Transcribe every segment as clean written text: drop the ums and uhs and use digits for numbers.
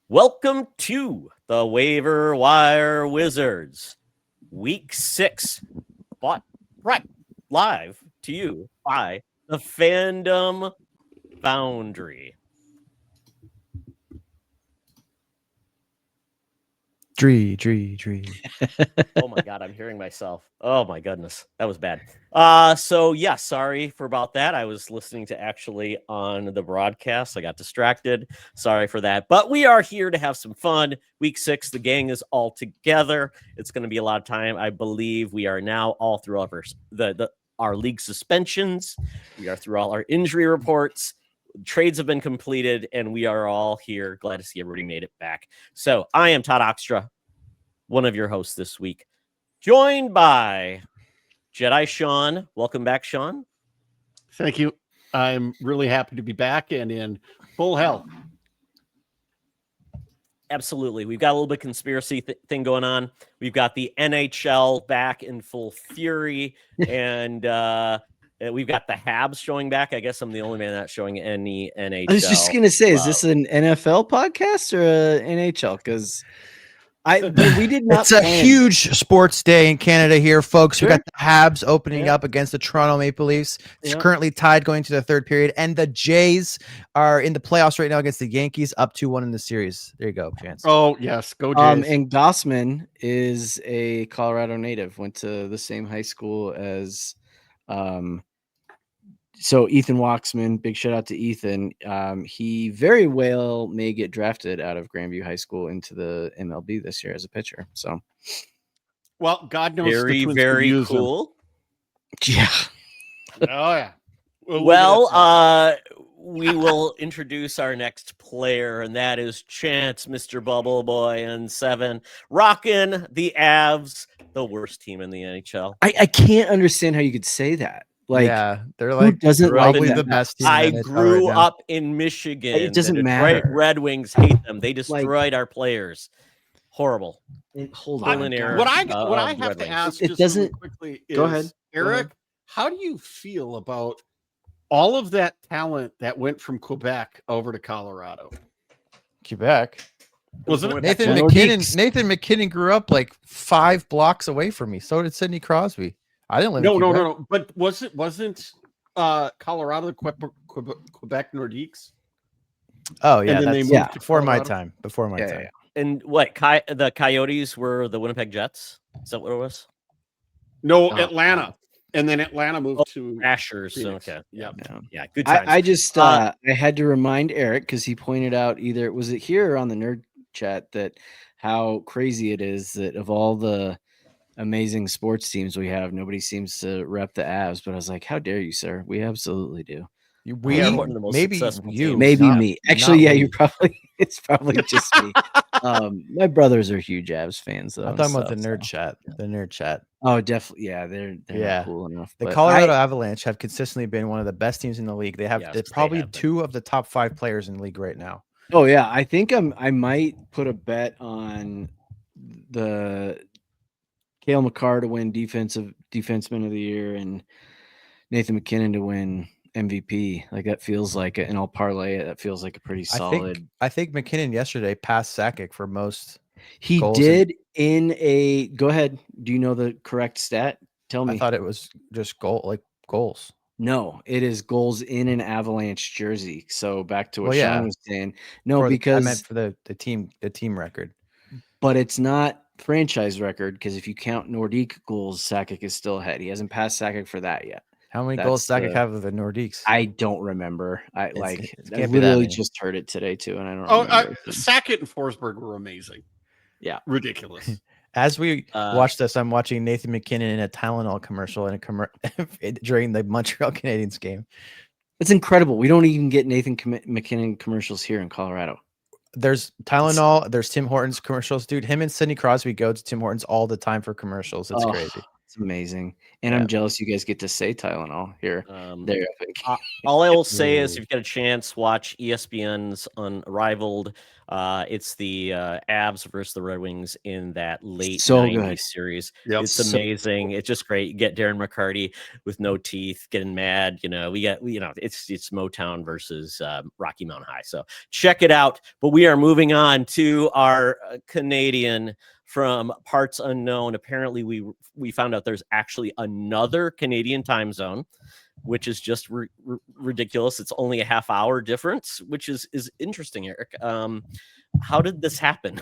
Welcome to the Waiver Wire Wizards, Week 6, brought live to you by the Fandom Foundry. Dree. Oh my God, I'm hearing myself. Oh my goodness, that was bad. Sorry for about that. I was listening to actually on the broadcast. I got distracted. Sorry for that. But we are here to have some fun. Week 6, the gang is all together. It's going to be a lot of time. I believe we are now all through our league suspensions. We are through all our injury reports. Trades have been completed, and we are all here. Glad to see everybody made it back. So I am Todd Oxtra, one of your hosts this week, joined by Jedi Sean. Welcome back, Sean. Thank you. I'm really happy to be back and in full health. Absolutely. We've got a little bit of conspiracy thing going on. We've got the NHL back in full fury, and we've got the Habs showing back. I guess I'm the only man not showing any NHL. I was just gonna say, is this an NFL podcast or an NHL? Because we did not. It's a huge sports day in Canada here, folks. Sure. We got the Habs opening up against the Toronto Maple Leafs. It's currently tied going to the third period, and the Jays are in the playoffs right now against the Yankees, up 2-1 in the series. There you go, Chance. Oh yes, go Jays. And Gossman is a Colorado native. Went to the same high school as, so Ethan Waxman. Big shout out to Ethan. He very well may get drafted out of Grandview High School into the MLB this year as a pitcher. So, well, God knows very, the Twins very could use cool. Yeah. Oh yeah. We will introduce our next player, and that is Chance, Mr. Bubble Boy, and 7, rocking the Avs, the worst team in the NHL. I can't understand how you could say that. Like, yeah, they're like doesn't probably like the best team. I in grew right now. up in Michigan. It doesn't the matter. Detroit Red Wings hate them. They destroyed our players. Horrible. Hold Still on. in error. What I of have Red to Wings. ask It just doesn't- really quickly is, Go ahead. Eric, how do you feel about all of that talent that went from Quebec over to Colorado? Quebec. Wasn't it Nathan Nordiques. McKinnon grew up like 5 blocks away from me. So did Sidney Crosby. I didn't live in Quebec. No. But wasn't Colorado Quebec Nordiques? Oh yeah, And then they that's moved to before my Colorado? time. Before my Yeah, time. yeah. And what? The Coyotes were the Winnipeg Jets? Is that what it was? No, Atlanta. And then Atlanta moved to Rashers. Phoenix. Okay. Yep. Yeah, good times. I just I had to remind Eric because he pointed out either was it here or on the nerd chat that how crazy it is that of all the amazing sports teams we have, nobody seems to rep the Avs. But I was like, how dare you, sir? We absolutely do. We are one of the most maybe successful you, teams. Maybe not- me. Actually, not yeah, we. you probably it's probably just me. My brothers are huge Avs fans though. I'm and talking about the stuff, nerd so. chat. The nerd chat. Oh, definitely. Yeah, they're Yeah. not cool enough. The but Colorado Avalanche have consistently been one of the best teams in the league. They have Yes, they're they probably have been. 2 of the top 5 players in the league right now. Oh yeah, I think I might put a bet on the Cale Makar to win defenseman of the year and Nathan McKinnon to win MVP. Like that feels like it, and I'll parlay it. That feels like a pretty solid. I think McKinnon yesterday passed Sakic for most. He goals did in a. Go ahead. Do you know the correct stat? Tell me. I thought it was just goals. No, it is goals in an Avalanche jersey. So back to what Well, yeah. Sean was saying. No, I because meant for the team record. but it's not franchise record because if you count Nordique goals, Sakic is still ahead. He hasn't passed Sakic for that yet. How many goals That's Sakic have with the Nordiques? I don't remember. I it I can't be that literally many. just heard it today too, and I don't Oh, remember. Sackett and Forsberg were amazing. Yeah. Ridiculous. As we Uh, watch this, I'm watching Nathan McKinnon in a Tylenol commercial during the Montreal Canadiens game. It's incredible. We don't even get Nathan McKinnon commercials here in Colorado. There's Tylenol, there's Tim Hortons commercials, dude. Him and Sidney Crosby go to Tim Hortons all the time for commercials. It's Oh, crazy. It's amazing. And Yeah. I'm jealous you guys get to say Tylenol here. There. All I will say is, if you've got a chance, watch ESPN's Unrivaled It's the Avs versus the Red Wings in that late So 90s good. series. Yep. It's amazing. It's just great. You get Darren McCarty with no teeth getting mad. It's Motown versus Rocky Mountain High. So check it out. But we are moving on to our Canadian from parts unknown. Apparently, we found out there's actually another Canadian time zone, which is just ridiculous. It's only a half-hour difference, which is interesting, Eric. How did this happen?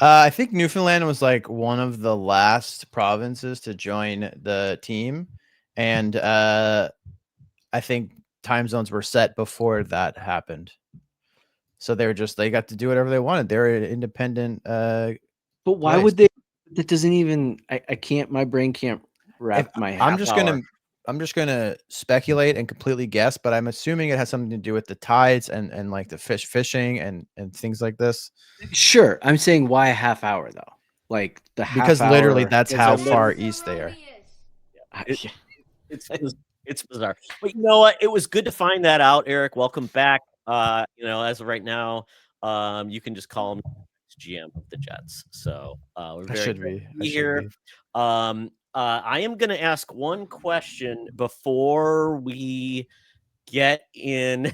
I think Newfoundland was like one of the last provinces to join the team, and I think time zones were set before that happened. So they got to do whatever they wanted. They're an independent. But why place. would they? That doesn't even. I can't. My brain can't wrap my head. I'm just gonna speculate and completely guess, but I'm assuming it has something to do with the tides and like the fishing and things like this. Sure, I'm saying why a half hour though? Like the half Because hour, literally that's Because how they're far east they are. It's bizarre. But you know what? It was good to find that out, Eric. Welcome back. As of right now, you can just call him GM of the Jets. So we're I very should glad be. to I be should here. be. I am going to ask one question before we get in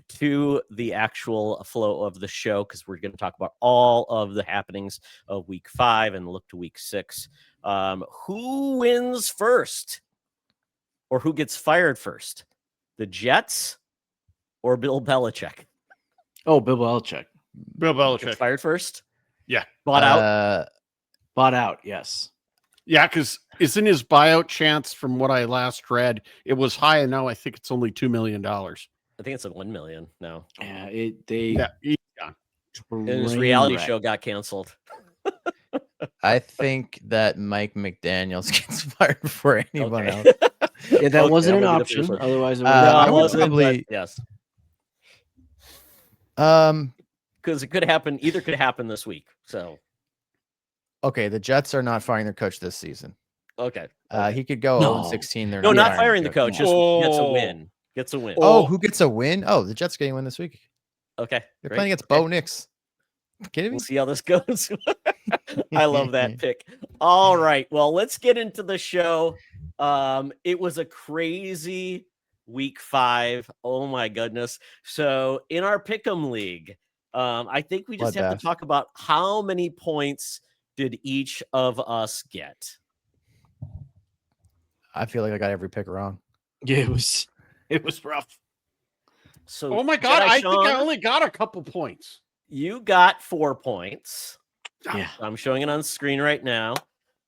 to the actual flow of the show, because we're going to talk about all of the happenings of week 5 and look to week 6. Who wins first, or who gets fired first? The Jets or Bill Belichick? Oh, Bill Belichick. Bill Gets Belichick. fired first? Yeah. Bought out? Bought out. Yes. Yeah, because isn't his buyout chance, from what I last read, it was high, and now I think it's only $2 million. I think it's at $1 million now. Yeah. He's gone. And his reality show got canceled. I think that Mike McDaniels gets fired before anyone else. Yeah, that wasn't an I'm gonna be the option. first one. Otherwise, it No, I it would wasn't, probably- but yes, Um. because it could happen. Either could happen this week. So Okay, the Jets are not firing their coach this season. okay. He could go No. 0-16. They're No, not firing firing the coach. Just gets a Oh. win. Gets a win. Oh, who gets a win? Oh, the Jets getting a win this week. Okay. They're great. playing against Okay. Bo Nix. Kidding me? We'll see how this goes. I love that pick. All right. Well, let's get into the show. It was a crazy week 5. Oh my goodness. So in our Pick'em League, I think we just have to Bloodbath. talk about how many points did each of us get. I feel like I got every pick wrong. Yeah, it was rough. So Oh my God, Jedi I think I Sean, only got a couple points. you got 4 points. Yeah. I'm showing it on screen right now.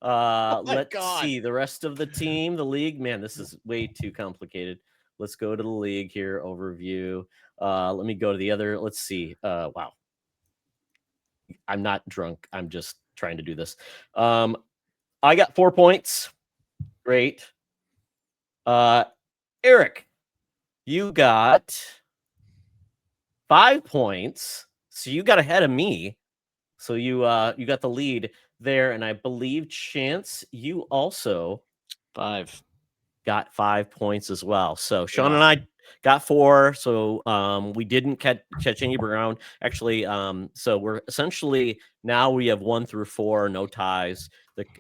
my Let's God. see the rest of the team, the league. Man, this is way too complicated. Let's go to the league here, overview. Let me go to the other. Let's see. Wow. I'm not drunk. I'm just trying to do this. I got 4 points. Great. Eric, you got 5 points. So you got ahead of me. So you got the lead there, and I believe Chance, you also 5 got 5 points as well. So Sean and I got 4. So we didn't catch any ground. Actually, so we're essentially now we have 1 through 4, no ties.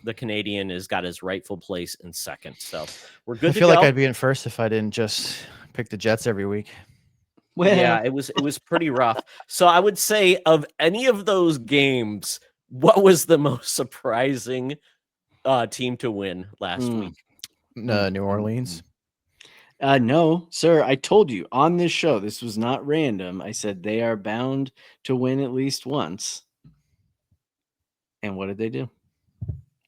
The Canadian has got his rightful place in second. So we're good I to feel go. like I'd be in first if I didn't just pick the Jets every week. Well, Yeah, it was pretty rough. So I would say, of any of those games, what was the most surprising team to win last week? New Orleans. No, sir. I told you on this show, this was not random. I said they are bound to win at least once. And what did they do?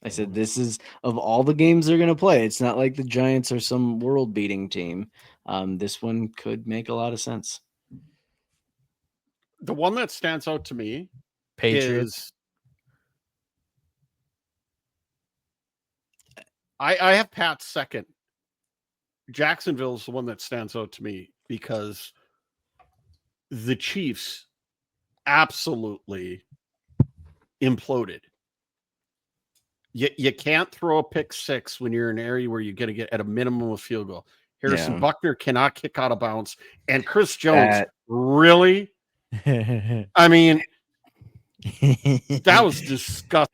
I said, this is of all the games they're going to play. It's not like the Giants are some world beating team. This one could make a lot of sense. The one that stands out to me Patriots. is I have Pat second. Jacksonville is the one that stands out to me because the Chiefs absolutely imploded. You can't throw a pick 6 when you're in an area where you're going to get at a minimum a field goal. Harrison Yeah. Buckner cannot kick out of bounds. And Chris Jones, really? I mean, that was disgusting.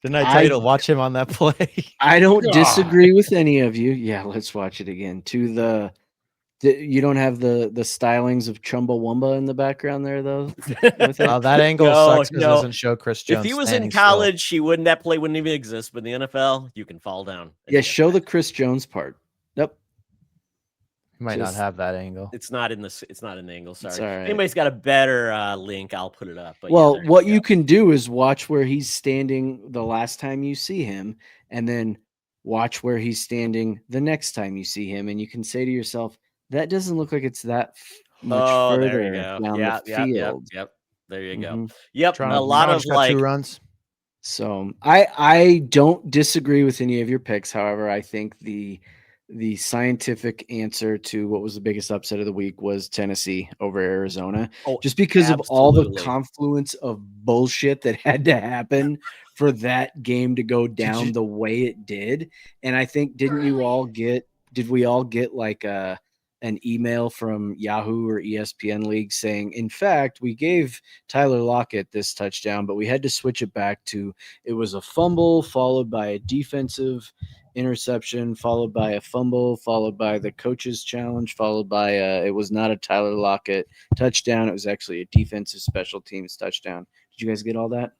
Didn't I tell you to watch him on that play? I don't God. disagree with any of you. Yeah, let's watch it again. You don't have the stylings of Chumbawamba in the background there though. With it? Oh, that angle No, sucks because it no. doesn't show Chris Jones. If he was in standing still. college, that play wouldn't even exist. But in the NFL, you can fall down. and Yeah, get show the back. Chris Jones part. Yep. He might not just- have that angle. It's not in the. It's not an angle. It's Sorry. all right. If anybody's got a better link, I'll put it up. But Well, there what go. you can do is watch where he's standing the last time you see him, and then watch where he's standing the next time you see him, and you can say to yourself, "That doesn't look like it's that much further there you go. down Yeah, the field." Yep. There you go. Mhm. Yep. Toronto- A lot Toronto's of got like 2 runs. So I don't disagree with any of your picks. However, I think the scientific answer to what was the biggest upset of the week was Tennessee over Arizona, Oh, just because of all the absolutely. confluence of bullshit that had to happen for that game to go down the way it did. And I think did we all get like an email from Yahoo or ESPN League saying, in fact, we gave Tyler Lockett this touchdown, but we had to switch it back to it was a fumble followed by a defensive interception, followed by a fumble, followed by the coach's challenge, followed by it was not a Tyler Lockett touchdown. It was actually a defensive special teams touchdown. Did you guys get all that?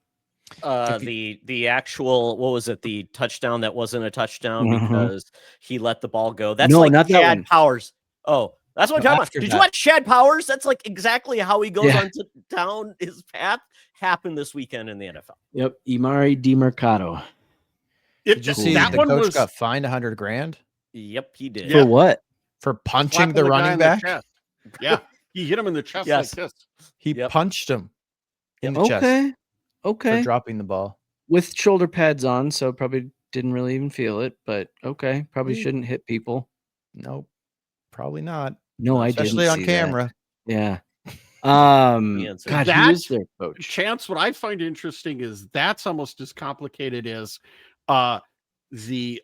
The actual, what was it? The touchdown that wasn't a touchdown Mhm. because he let the ball go. That's No, like not that Chad one. Powers. Oh, that's what I'm No, talking after about. Did that. you watch Chad Powers? That's like exactly how he goes Yeah. on to down his path. Happened this weekend in the NFL. Yep, Imari DiMercato. Did you see that the one coach was got fined $100,000 Yep, he did. Yeah. For what? for punching slapping the guy running in back? chest. Yeah, he hit him in the chest Yes. like this. He Yep. punched him in the chest Okay. for Okay. dropping the ball. With shoulder pads on, so probably didn't really even feel it, but okay. Probably Mm. shouldn't hit people. Nope, probably not. No, I didn't Especially on see camera. That. Yeah. answer. God, who That- is their coach? Chance, what I find interesting is that's almost as complicated as the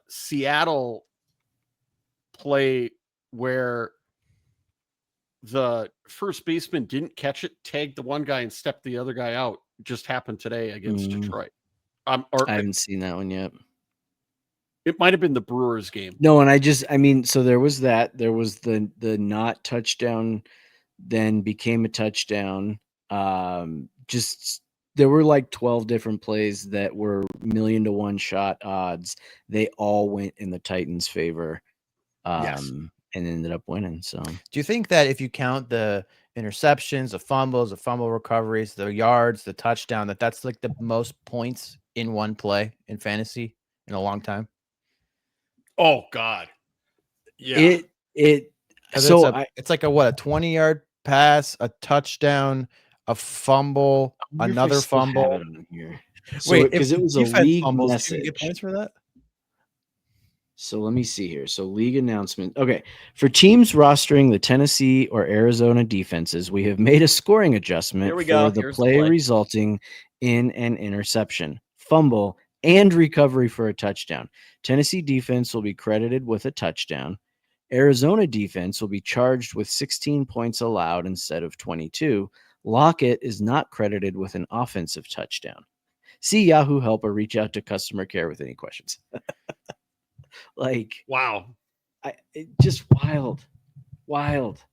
Seattle play where the first baseman didn't catch it, tagged the one guy, and stepped the other guy out. Just happened today against Mm. Detroit. Or I haven't seen that one yet. it might have been the Brewers game. No, and I mean, so there was that. There was the not touchdown, then became a touchdown. Just there were like 12 different plays that were 1,000,000 to 1 shot odds. They all went in the Titans' favor. Yes. And ended up winning. So Do you think that if you count the interceptions, the fumbles, the fumble recoveries, the yards, the touchdown, that's like the most points in one play in fantasy in a long time? Oh God. Yeah. it 'Cause so it's like a 20-yard pass, a touchdown, a fumble, I wonder if I another still have fumble. it on here. Wait, because if it was a defense league fumbles, do you message. get points for that? So let me see here. So league announcement. Okay. For teams rostering the Tennessee or Arizona defenses, we have made a scoring adjustment Here we for go. the Here's the play play. resulting in an interception, fumble, and recovery for a touchdown. Tennessee defense will be credited with a touchdown. Arizona defense will be charged with 16 points allowed instead of 22. Lockett is not credited with an offensive touchdown. See Yahoo Help or reach out to customer care with any questions. Like, Wow. just wild.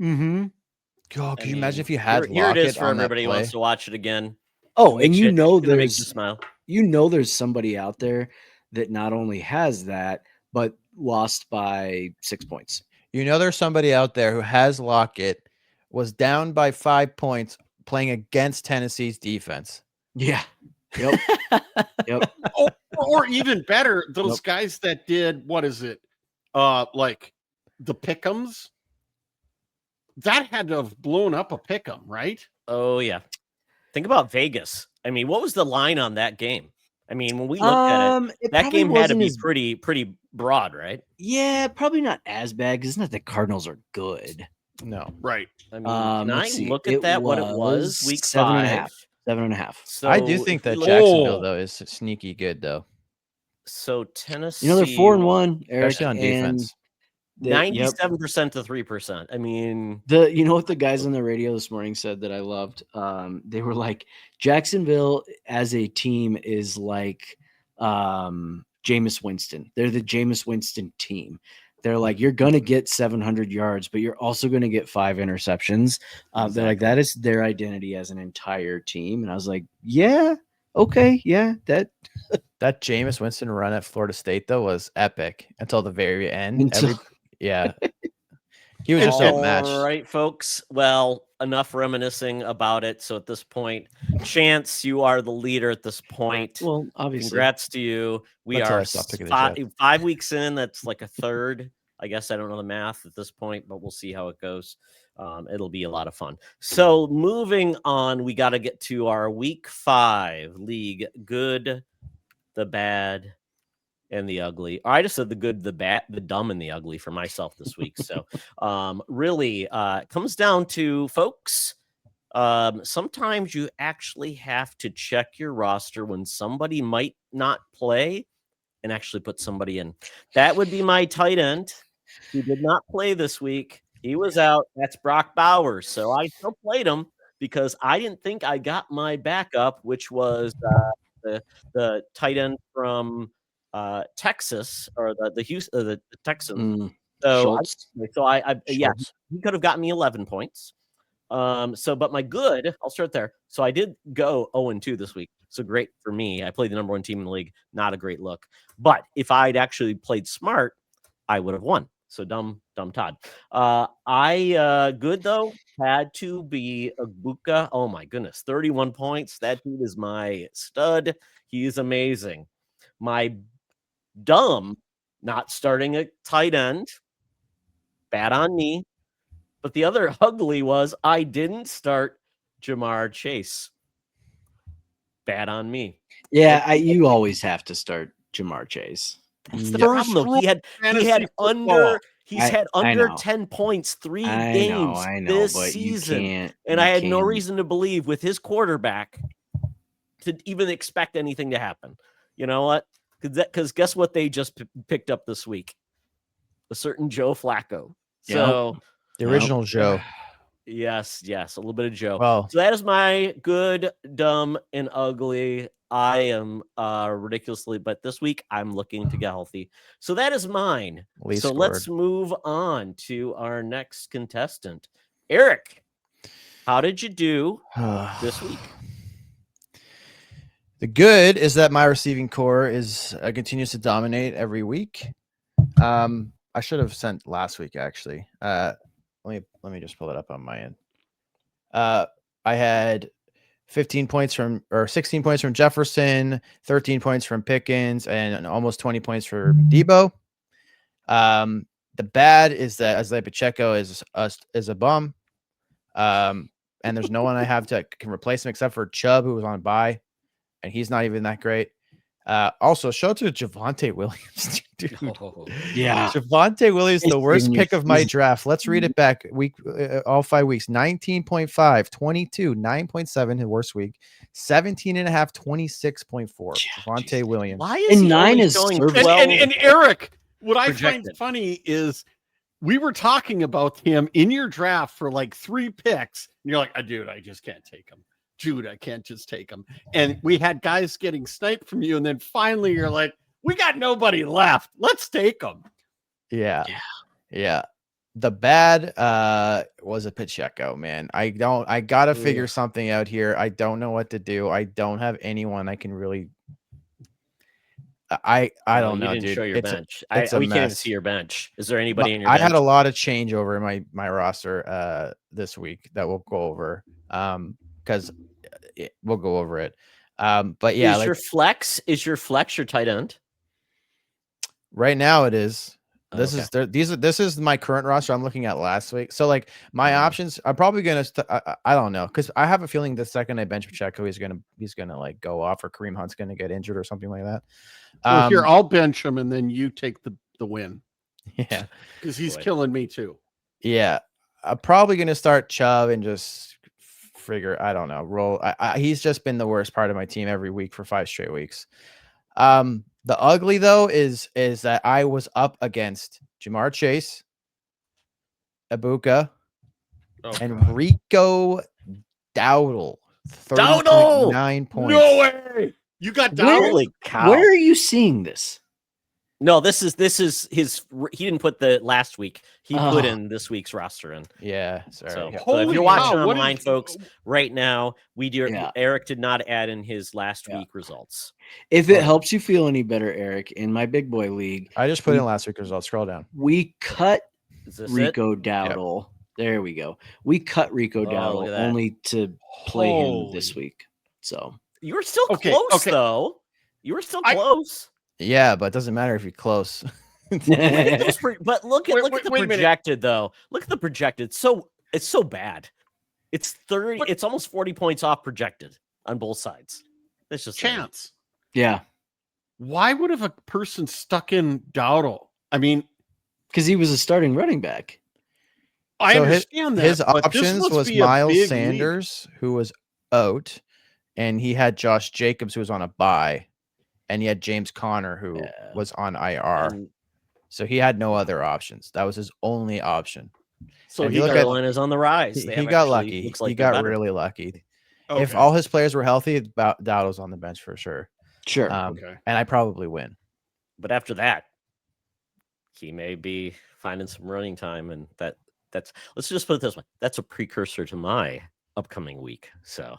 Mm-hmm. God, could I you imagine mean, if you had here it is Lockett for on that everybody who play? wants to watch it again. Oh, Makes and you- it's gonna make you there's smile. there's somebody out there that not only has that, but lost by 6 points. You know there's somebody out there who has Lockett, was down by 5 points playing against Tennessee's defense. Yeah. Yep. Yep. Or even better, those Nope. guys that did what is it? Like the pick'ems. That had to have blown up a pick'em, right? Oh yeah. Think about Vegas. I mean, what was the line on that game? I mean, when we looked at it, that probably game had to wasn't be as- pretty broad, right? Yeah, probably not as bad because it's not the Cardinals are good. No. Right. I mean, can I Let's see. look at that? What it was week 7.5. 5. 7.5. So I do think if we that look- Jacksonville, though, is sneaky good, though. So Tennessee. You know, they're 4-1, Eric, Especially on and defense. Yep. 97% to 3%. I mean, You know what the guys on the radio this morning said that I loved? They were like, Jacksonville as a team is like Jameis Winston. They're the Jameis Winston team. They're like, you're gonna get 700 yards, but you're also gonna get 5 interceptions. They're like, Exactly. that is their identity as an entire team. And I was like, yeah, okay, yeah, that That Jameis Winston run at Florida State though was epic until the very end. Yeah, he was just And- outmatched. all right, folks. Well, enough reminiscing about it. So at this point, Chance, you are the leader at this point. well, obviously. Congrats to you. We Until are I stop picking the 5 weeks in. That's like a third. I guess I don't know the math at this point, but we'll see how it goes. It'll be a lot of fun. So moving on, we got to get to our week 5 league. Good, the bad, and the ugly. I just said the good, the bad, the dumb, and the ugly for myself this week. So really it comes down to, folks, sometimes you actually have to check your roster when somebody might not play and actually put somebody in. That would be my tight end who did not play this week. He was out. That's Brock Bowers. So I still played him because I didn't think I got my backup, which was the tight end from Texas, or the Houston, the Texans. So Schultz. yeah, he could have gotten me 11 points. But my good, I'll start there. So I did go 0-2 this week. So great for me. I played the number 1 team in the league. Not a great look. But if I'd actually played smart, I would have won. So dumb Todd. Good though had to be Abuka. Oh my goodness, 31 points. That dude is my stud. He is amazing. My dumb, not starting a tight end. Bad on me. But the other ugly was I didn't start Jamar Chase. Bad on me. Yeah, you always have to start Jamar Chase. That's the First problem, though. He had fantasy under I know. 10 points 3 I games know, this but season. you can't. And you I had no can't- reason to believe with his quarterback to even expect anything to happen. You know what? Because guess what they just picked up this week? A certain Joe Flacco. So The original Joe. yes, a little bit of Joe. Well, So that is my good, dumb, and ugly. I am ridiculously, but this week I'm looking to get healthy. So that is mine. Lee So scored. let's move on to our next contestant. Eric, how did you do this week? The good is that my receiving core is continues to dominate every week. I should have sent last week actually. Let me just pull it up on my end. I had 16 points from Jefferson, 13 points from Pickens, and almost 20 points for Debo. The bad is that Isaiah Pacheco is a bum. And there's no one I have to can replace him except for Chubb, who was on a bye, and he's not even that great. Also, shout out to Javonte Williams, dude. Yeah. Javonte Williams, the worst pick of my he's- draft. Let's read it back. All 5 weeks: 19.5, 22, 9.7, his worst week, 17.5, 26.4. Javonte Williams. Why is And he 9 only is showing serviceable. 12? And Eric, what I projected. find funny is we were talking about him in your draft for like 3 picks, and you're like, dude, I just can't take him. Dude, I can't just take him. And we had guys getting sniped from you, and then finally you're like, we got nobody left. Let's take them. Yeah. The bad was a Pacheco, man. I gotta figure something out here. I don't know what to do. I don't have anyone I can really. I don't know, You didn't dude. show your It's bench. a We can't even mess. see your bench. Is there anybody in your I bench? had a lot of changeover in my roster this week that we'll go over because we'll go over it. But yeah, is your flex your tight end? right now it is. Oh, This is my current roster I'm looking at last week. So like my options, I'm probably gonna I don't know, because I have a feeling the second I bench Pacheco, he's gonna like go off, or Kareem Hunt's gonna get injured or something like that. Well, here, I'll bench him, and then you take the win. Yeah, Because he's Boy. killing me too. yeah. I'm probably gonna start Chubb and just figure, I don't know, roll. He's just been the worst part of my team every week for 5 straight weeks. The ugly though is that I was up against Jamar Chase, Ibuka, and God. Rico Dowdle. Dowdle! 30.9 points. No way. You got Where- Dowdle? Holy cow! Where are you seeing this? No, this is his. He didn't put the last week. He put Oh. in this week's roster in. Yeah, sorry. So, Yeah. so if Holy you're watching cow, what online, is- folks, right now Yeah. Eric did not add in his last Yeah. week results. If it Hold on. helps you feel any better, Eric, in my big boy league, I just put in last week's results. Scroll down. we cut Is this Rico Dowdle. There we go. We cut Rico Oh, look Dowdle at that. only to play him this Holy- week. So it? You were still Okay, close, okay. though. You were still I- close. Yeah, but it doesn't matter if you're close. But look at Wait, look at the wait a minute. projected though. Look at the projected. It's so bad. It's 30. What? It's almost 40 points off projected on both sides. That's just Chance. yeah, Why would have a person stuck in Dowdle? I mean, because he was a starting running back. I So understand that. His but this options must was be a Miles big league. Sanders, who was out, and he had Josh Jacobs, who was on a bye, and he had James Conner, who Yeah. was on IR. And So he had no other options. That was his only option. so And he you look at- Carolina's on the rise. He, They he have got actually- lucky. looks like He they're got better. really lucky. Okay. If all his players were healthy, Dowdle's on the bench for sure. Sure. Okay. And I probably win. But after that, he may be finding some running time, and that's let's just put it this way. That's a precursor to my upcoming week. So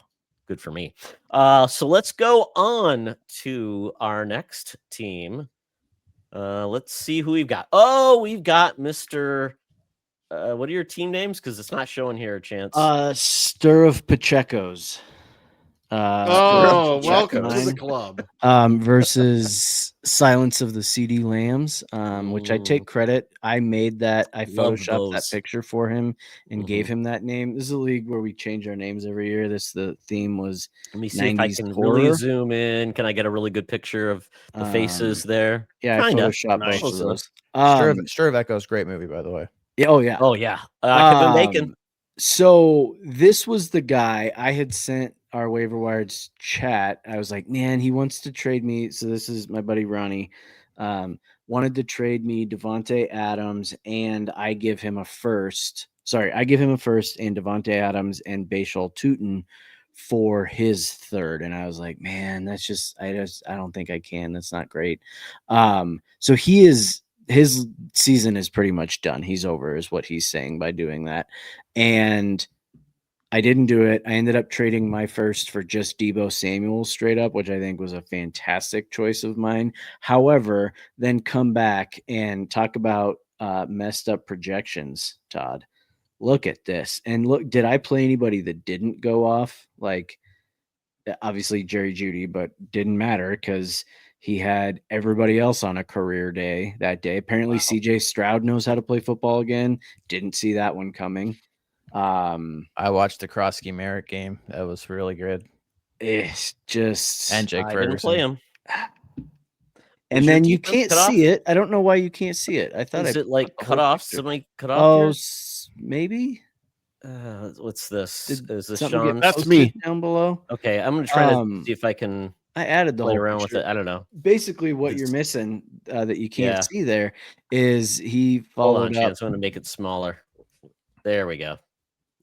good for me. So let's go on to our next team. Let's see who we've got. Oh, we've got Mr. What are your team names? Because it's not showing here, Chance. Stir of Pacheco's. Oh, Stir welcome to mine. the club. Versus Silence of the CD Lambs, which I Ooh. take credit. I made that. I Love photoshopped that those. picture for him and gave Mhm. him that name. This is a league where we change our names every year. The theme was Let me see if I 90s can really horror. zoom in. Can I get a really good picture of the faces there? Yeah, Kinda. I photoshopped Nice. both of Close those. Stir of Echoes, great movie, by the way. Yeah, oh yeah. Oh yeah, Kevin Bacon. So this was the guy I had sent our waiver wires chat. I was like, man, he wants to trade me. So this is my buddy Ronnie. Wanted to trade me Devontae Adams, and I give him a first. Sorry, I give him a first and Devontae Adams and Bashal Tootin for his third. And I was like, man, I don't think I can. That's not great. So his season is pretty much done. He's over, is what he's saying by doing that. And I didn't do it. I ended up trading my first for just Deebo Samuel straight up, which I think was a fantastic choice of mine. However, then come back and talk about messed up projections, Todd. Look at this. And look, did I play anybody that didn't go off? Like, obviously Jerry Jeudy, but didn't matter because he had everybody else on a career day that day. Apparently, Wow. CJ Stroud knows how to play football again. Didn't see that one coming. I watched the Krosky Merritt game. That was really good. It's just And Jake I didn't Ferguson. play him. and Is your then you defense can't cut off? see it. I don't know why you can't see it. I thought Is I it like put the cut whole off? picture. Somebody cut off Oh, here? maybe. What's this? Did Is this something get Sean? That's posted me. down below. Okay, I'm gonna try to Um, see if I can I added the play whole around picture. with it. I don't know. Basically, what It's- you're missing that you can't Yeah. see there is he Hold followed on, up. Chance. I'm gonna make it smaller. There we go.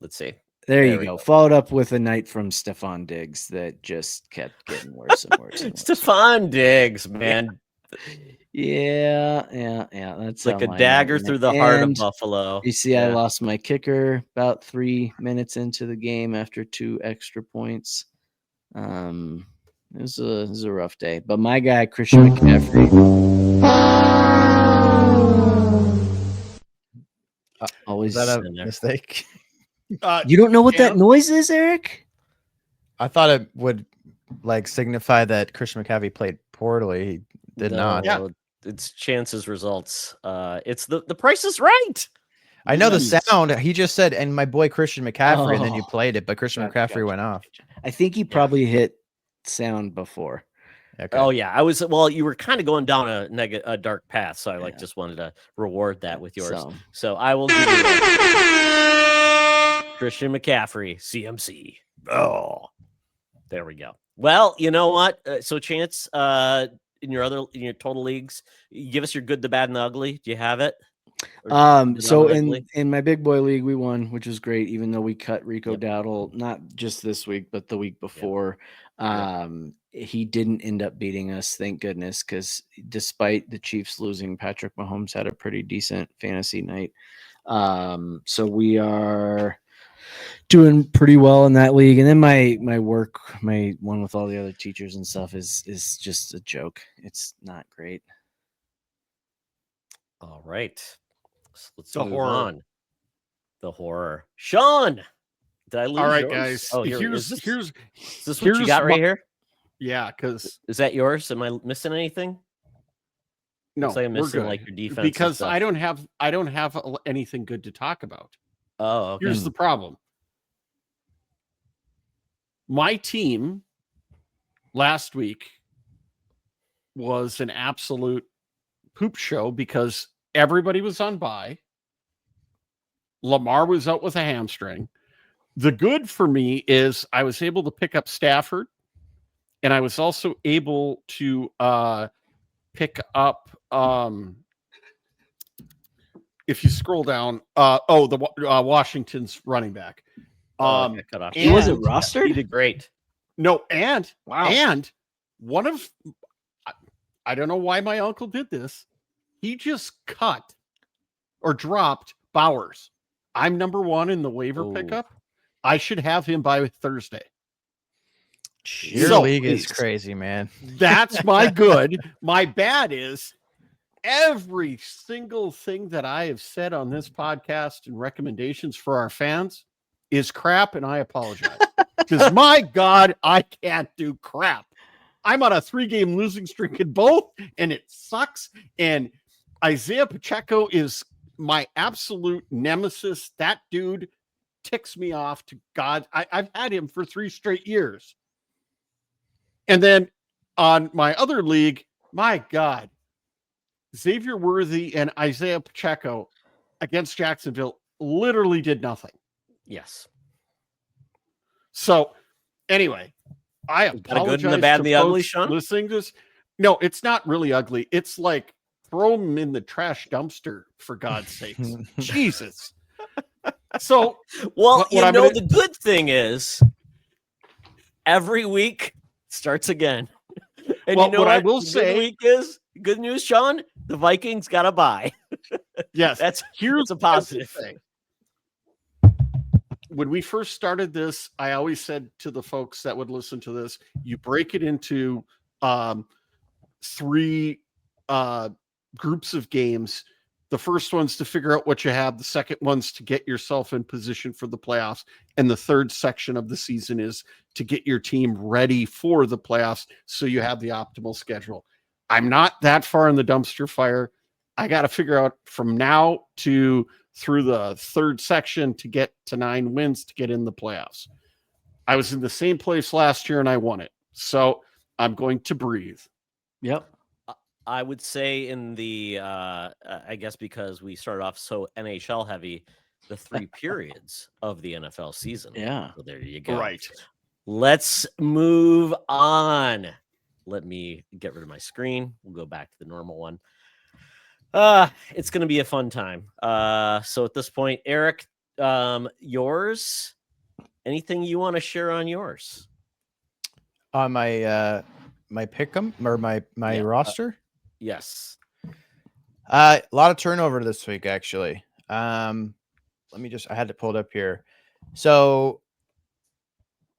Let's see. There There you we go. go. Followed up with a night from Stephon Diggs that just kept getting worse and worse. And worse. Stephon Diggs, man. Yeah. That's It's like how a mine dagger went. through the heart of And Buffalo. you see, I Yeah. lost my kicker about 3 minutes into the game after 2 extra points. It was a rough day, but my guy Christian McCaffrey. Always. Is that a in there. mistake? You don't know what that Yeah. noise is, Eric? I thought it would like signify that Christian McCaffrey played poorly. He did not. Yeah. It's Chance's results. It's the Price is Right. I know the Jeez. sound. He just said, and my boy Christian McCaffrey, and then you Oh. played it, but Christian Gotcha, McCaffrey went off. I think he probably hit sound before. Okay. Oh yeah, I was. Well, you were kind of going down a dark path, so I Yeah. just wanted to reward that with yours. So, So I will give you that. Christian McCaffrey, CMC. Oh, there we go. Well, you know what? So Chance, in your total leagues, give us your good, the bad, and the ugly. Do you have it? So predominantly? in my big boy league, we won, which was great, even though we cut Rico Yep. Dowdle, not just this week, but the week before. He didn't end up beating us, thank goodness, because despite the Chiefs losing, Patrick Mahomes had a pretty decent fantasy night. So we are doing pretty well in that league. And then my one with all the other teachers and stuff is just a joke. It's not great. All right. So let's The move horror. on. The horror. Sean, did I lose All right, yours? guys. Oh, Here's is this what you got right here? Yeah, because Is that yours? Am I missing anything? no, Looks like I'm we're missing good. like your defense and Because stuff. I don't have anything good to talk about. Oh, okay. Here's the problem. My team last week was an absolute poop show because everybody was on bye. Lamar was out with a hamstring. The good for me is I was able to pick up Stafford, and I was also able to pick up if you scroll down Washington's running back. I cut off. He wasn't and- rostered? He did great. No, and Wow. and one of I don't know why my uncle did this. He just cut or dropped Bowers. I'm number 1 in the waiver Oh. pickup. I should have him by Thursday. Your So, league is please. crazy, man. That's my good. My bad is every single thing that I have said on this podcast and recommendations for our fans is crap, and I apologize. Because my God, I can't do crap. I'm on a 3-game losing streak in both, and it sucks. And Isaiah Pacheco is my absolute nemesis. That dude ticks me off to God. I've had him for 3 straight years. And then on my other league, my God, Xavier Worthy and Isaiah Pacheco against Jacksonville literally did nothing. Yes. So anyway, I Is that a good apologize and the bad to and the ugly, folks Sean? listening to this. No, it's not really ugly. It's like throw them in the trash dumpster, for God's sakes. Jesus. So Well, What you I'm know, gonna- the good thing is every week starts again. And Well, you know what I what? will The say- good week is good news, Sean. The Vikings got a bye. yes, That's here's a what I will positive. say. When we first started this, I always said to the folks that would listen to this, you break it into 3 groups of games. The first one's to figure out what you have. The second one's to get yourself in position for the playoffs. And the third section of the season is to get your team ready for the playoffs so you have the optimal schedule. I'm not that far in the dumpster fire. I got to figure out from now to through the third section to get to 9 wins to get in the playoffs. I was in the same place last year and I won it. So I'm going to breathe. Yep. I would say in the, I guess because we started off so NHL heavy, the 3 periods of the NFL season. Yeah. So there you go. Right. Let's move on. Let me get rid of my screen. We'll go back to the normal one. It's going to be a fun time. So at this point, Eric, yours, anything you want to share on yours? On my my pick'em or my Yeah, roster. Yes. A lot of turnover this week, actually. Let me just, I had to pull it up here. So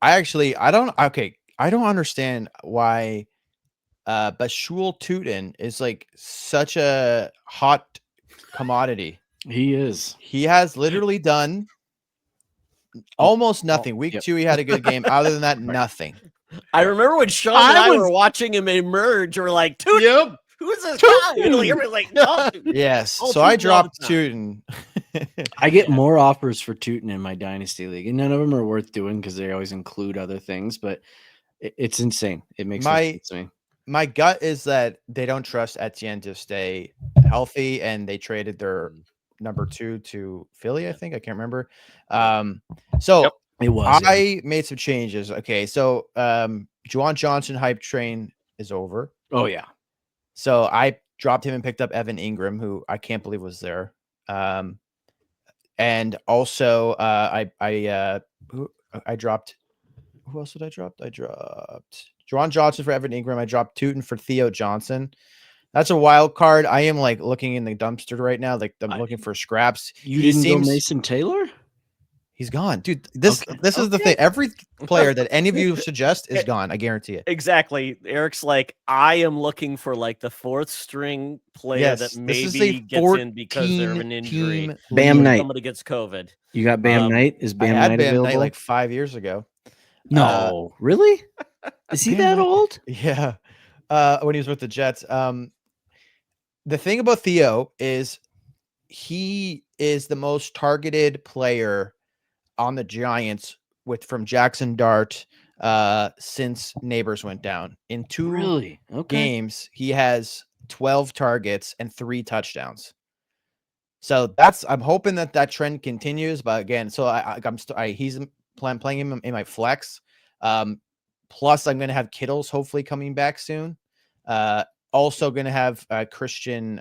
I don't understand why Bashul Tutin is like such a hot commodity. He is. He has literally done almost nothing. Week yep. 2, he had a good game. Other than that, nothing. I remember when Sean and I were watching him emerge, we're like, dude, Yep. who's this guy? You know, everybody's like, no. Yes. Oh, So I Tutin all dropped the Tutin. I get more offers for Tootin in my dynasty league, and none of them are worth doing because they always include other things. But it's insane. It makes no sense to me. My gut is that they don't trust Etienne to stay healthy, and they traded their number 2 to Philly. I think I can't remember. So Yep. It was. I made some changes. Okay, so Juwan Johnson hype train is over. Oh yeah. So I dropped him and picked up Evan Ingram, who I can't believe was there. And also I dropped. Who else did I drop? I dropped Juwan Johnson for Evan Ingram. I dropped Tootin for Theo Johnson. That's a wild card. I am like looking in the dumpster right now. Like I'm looking for scraps. You didn't go Mason Taylor? He's gone, dude. This is the thing. Every player that any of you suggest is gone. I guarantee it. Exactly. Eric's like, I am looking for like the fourth string player that maybe gets in because of an injury. Bam Knight. Somebody gets COVID. You got Bam Knight? Is Bam I had Knight Bam available? Knight like 5 years ago. No, really? Is he that old? Yeah. When he was with the Jets. The thing about Theo is he is the most targeted player on the Giants from Jackson Dart since Neighbors went down. In 2 games, he has 12 targets and 3 touchdowns. So I'm hoping that trend continues. But again, so he's playing him in my flex. Plus, I'm going to have Kittles hopefully coming back soon. Also going to have Christian.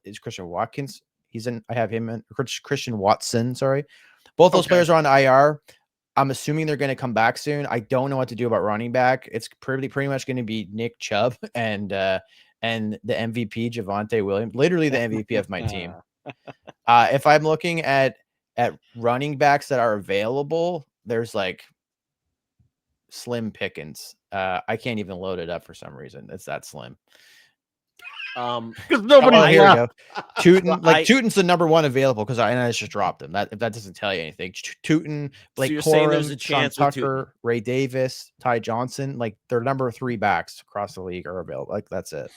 Is Christian Watkins? I have him in Christian Watson. Sorry. Both those players are on IR. I'm assuming they're going to come back soon. I don't know what to do about running back. It's pretty much going to be Nick Chubb and the MVP Javonte Williams, literally the MVP of my team. If I'm looking at running backs that are available, there's like slim pickings. I can't even load it up for some reason. It's that slim. Because nobody here we go. Tootin's the number 1 available because I just dropped him. If that doesn't tell you anything. Tootin, Blake Corum, Sean Tucker, Ray Davis, Ty Johnson, like their number 3 backs across the league are available. Like that's it.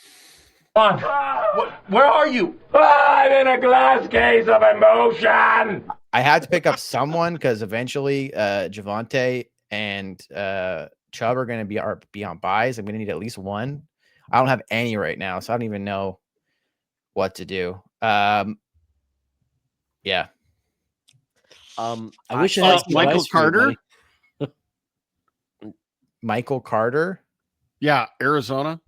Where are you? I'm in a glass case of emotion. I had to pick up someone because eventually Javonte and Chubb are going to be on buys. I'm going to need at least one. I don't have any right now, so I don't even know what to do. Yeah. I wish I had Michael Carter. Michael Carter. Yeah, Arizona.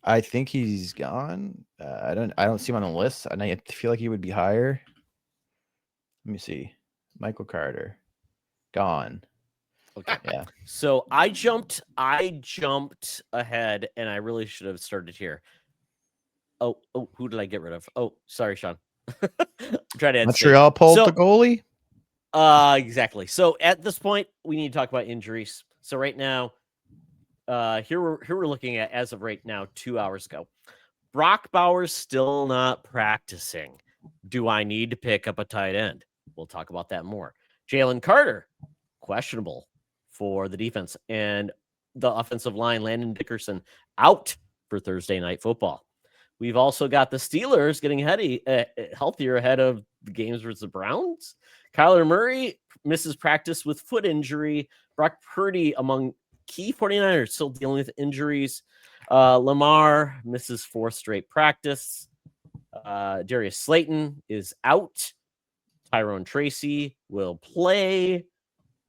I think he's gone. I don't see him on the list, and I feel like he would be higher. Let me see. Michael Carter, gone. Okay. Yeah. So I jumped ahead, and I really should have started here. Oh, who did I get rid of? Oh, sorry, Sean. I'm trying to add Montreal pulled the goalie. Exactly. So at this point, we need to talk about injuries. So right now, here we're looking at, as of right now, 2 hours ago, Brock Bowers still not practicing. Do I need to pick up a tight end? We'll talk about that more. Jalen Carter, questionable for the defense, and the offensive line, Landon Dickerson, out for Thursday Night Football. We've also got the Steelers getting healthier ahead of the games versus the Browns. Kyler Murray misses practice with foot injury. Brock Purdy, among key 49ers, still dealing with injuries. Lamar misses 4th straight practice. Darius Slayton is out. Tyrone Tracy will play.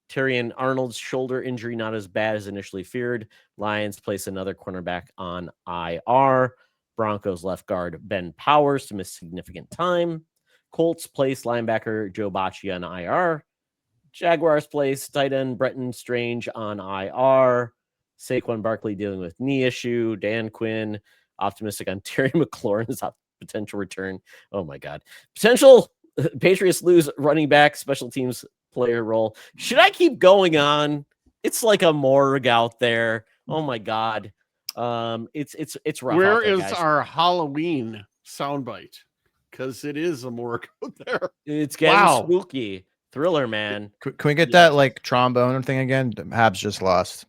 Terrion Arnold's shoulder injury not as bad as initially feared. Lions place another cornerback on IR. Broncos left guard Ben Powers to miss significant time. Colts place linebacker Joe Bacci on IR. Jaguars place tight end Bretton Strange on IR. Saquon Barkley dealing with knee issue. Dan Quinn optimistic on Terry McLaurin's potential return. Oh my God. Potential Patriots lose running back, special teams player role. Should I keep going on? It's like a morgue out there. Oh my God. It's rough. Where out there, is guys. our Halloween soundbite? Because it is a morgue out there. It's getting spooky. Thriller, man. Can we get that like trombone thing again? Habs just lost.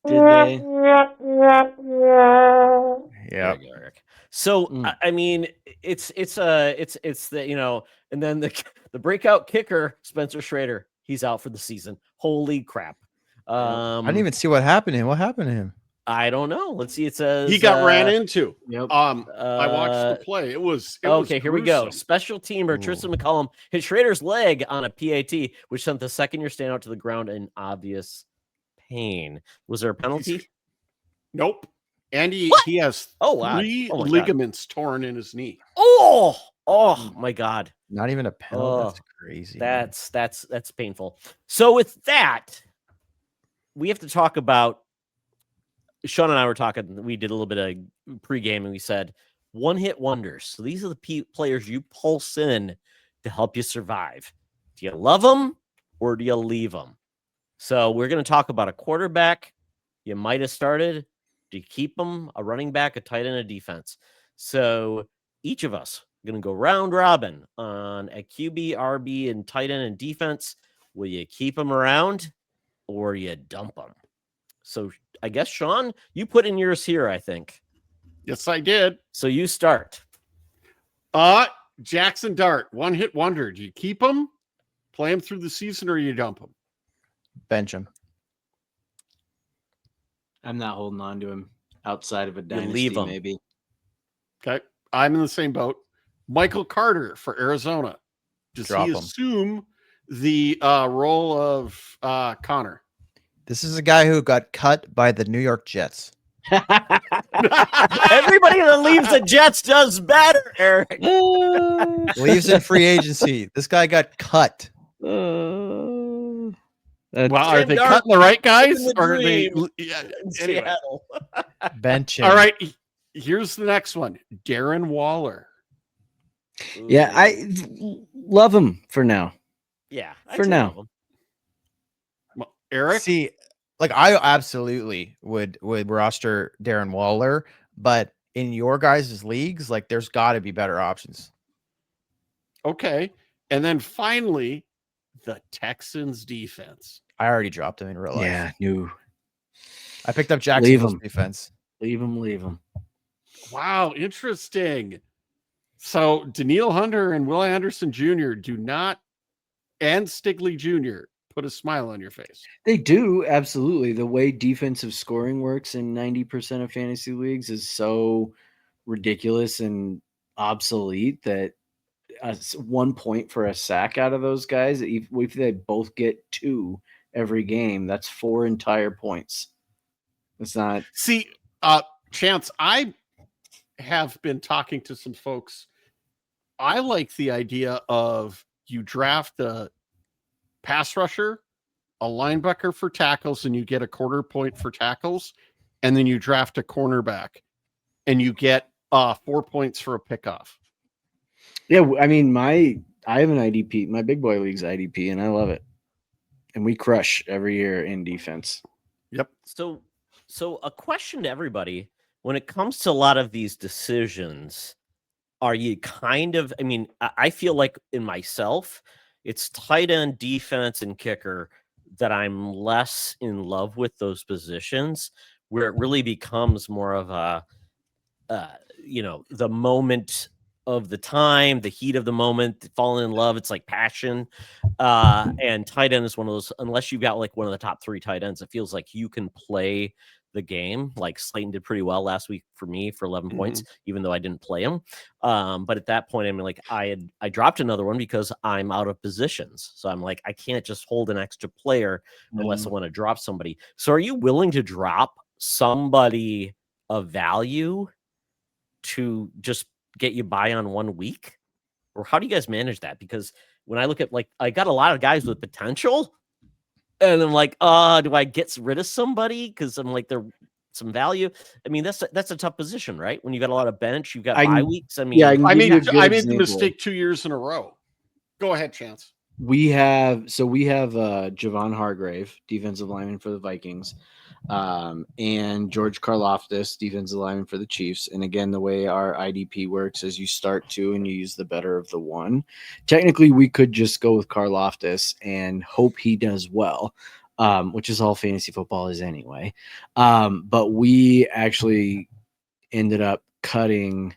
Did they? Yeah. So I mean, it's the and then the breakout kicker Spencer Schrader, he's out for the season. Holy crap! I didn't even see what happened to him. What happened to him? I don't know. Let's see. It says he got ran into. Yep. I watched the play. It was okay. Here we go. gruesome. Special teamer Tristan McCollum hit Schrader's leg on a PAT, which sent the second-year standout to the ground in obvious pain. Was there a penalty? Nope. And he has Oh, wow. 3 Oh, my God. ligaments torn in his knee. Oh my God. Not even a penalty. That's Oh, crazy. man. That's painful. So with that, we have to talk about. Sean and I were talking. We did a little bit of pregame, and we said one-hit wonders. So these are the players you pulse in to help you survive. Do you love them or do you leave them? So we're going to talk about a quarterback you might have started. Do you keep them? A running back, a tight end, a defense. So each of us are going to go round robin on a QB, RB, and tight end and defense. Will you keep them around or you dump them? So I guess, Sean, you put in yours here, I think. Yes, I did. So you start. Jackson Dart, one-hit wonder. Do you keep him, play him through the season, or you dump him? Bench him. I'm not holding on to him outside of a leave dynasty, him. maybe. Okay. I'm in the same boat. Michael Carter for Arizona. Does Drop he him. assume the role of Connor? This is a guy who got cut by the New York Jets. Everybody that leaves the Jets does better, Eric. Leaves in free agency. This guy got cut. Well, are Sam they Darnold cutting the right guys? the Or are they? dream. Yeah, In anyway. Seattle. Bench him. All right. Here's the next one. Darren Waller. Yeah, Ooh. I love him for now. Yeah, I'd For say now. love him. Eric? See, like I absolutely would roster Darren Waller, but in your guys' leagues, like there's got to be better options. Okay. And then finally, the Texans defense. I already dropped him in real life. Yeah, no. I picked up Leave Jacksonville's him. defense. Leave him. Wow, interesting. So Daniil Hunter and Will Anderson Jr. do not, and Stigley Jr. put a smile on your face. They do, absolutely. The way defensive scoring works in 90% of fantasy leagues is so ridiculous and obsolete that 1 point for a sack out of those guys, if they both get 2 every game, that's 4 entire points. It's not. See, Chance, I have been talking to some folks. I like the idea of you draft a pass rusher, a linebacker for tackles, and you get a quarter point for tackles, and then you draft a cornerback and you get 4 points for a pickoff. Yeah, I mean, I have an IDP. My big boy league's IDP, and I love it. And we crush every year in defense. Yep. So a question to everybody: when it comes to a lot of these decisions, are you kind of? I mean, I feel like in myself, it's tight end, defense, and kicker that I'm less in love with those positions, where it really becomes more of a, the moment of the time, the heat of the moment, falling in love. It's like passion. And tight end is one of those, unless you've got like one of the top 3 tight ends, it feels like you can play the game. Like Slayton did pretty well last week for me for 11 points, even though I didn't play him. But at that point, I mean, like I dropped another one because I'm out of positions. So I'm like, I can't just hold an extra player unless I want to drop somebody. So are you willing to drop somebody of value to just get you by on 1 week? Or how do you guys manage that? Because when I look at, like, I got a lot of guys with potential, and I'm like, do I get rid of somebody because I'm like, they're some value? I mean, that's a tough position, right? When you got a lot of bench, you've got bye weeks. I mean, yeah, I made made the mistake 2 years in a row. Go ahead, Chance. We have Javon Hargrave, defensive lineman for the Vikings, and George Karlaftis, defensive lineman for the Chiefs. And again, the way our IDP works is you start 2 and you use the better of the 1. Technically, we could just go with Karlaftis and hope he does well, which is all fantasy football is anyway. But we actually ended up cutting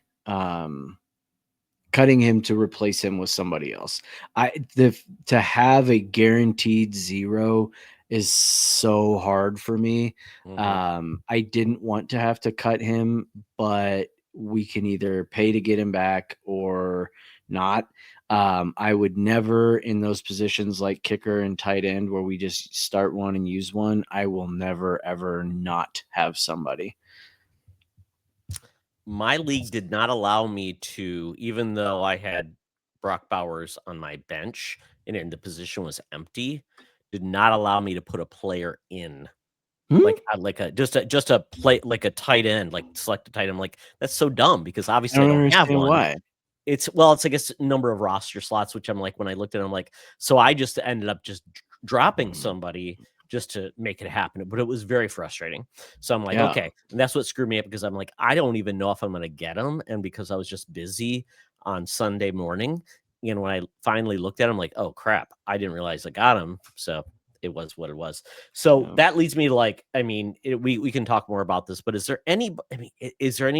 him to replace him with somebody else. To have a guaranteed 0 is so hard for me. I didn't want to have to cut him, but we can either pay to get him back or not. I would never, in those positions like kicker and tight end where we just start one and use one, I will never ever not have somebody. my league did not allow me to, even though I had Brock Bowers on my bench and the position was empty, did not allow me to put a player in. Like just a play, like a tight end, like select a tight end. Like, that's so dumb because obviously I don't have one. Why. It's I guess number of roster slots, which I'm like, when I looked at it, I'm like, so I just ended up just dropping somebody just to make it happen. But it was very frustrating. So I'm like, okay. And that's what screwed me up because I'm like, I don't even know if I'm going to get them. And because I was just busy on Sunday morning, and when I finally looked at him, like, oh crap, I didn't realize I got him. So it was what it was. So that leads me to like, I mean, we can talk more about this, but is there any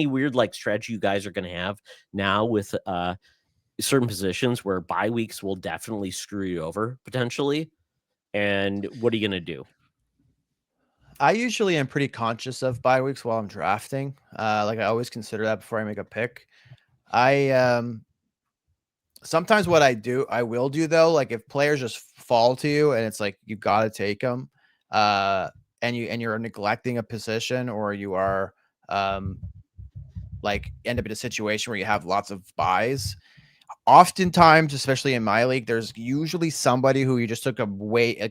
weird like strategy you guys are going to have now with certain positions where bye weeks will definitely screw you over potentially? And what are you going to do? I usually am pretty conscious of bye weeks while I'm drafting. Like I always consider that before I make a pick. Sometimes what I will do though, like if players just fall to you and it's like you got to take them, and you're neglecting a position, or you are like end up in a situation where you have lots of buys. Oftentimes, especially in my league, there's usually somebody who you just took a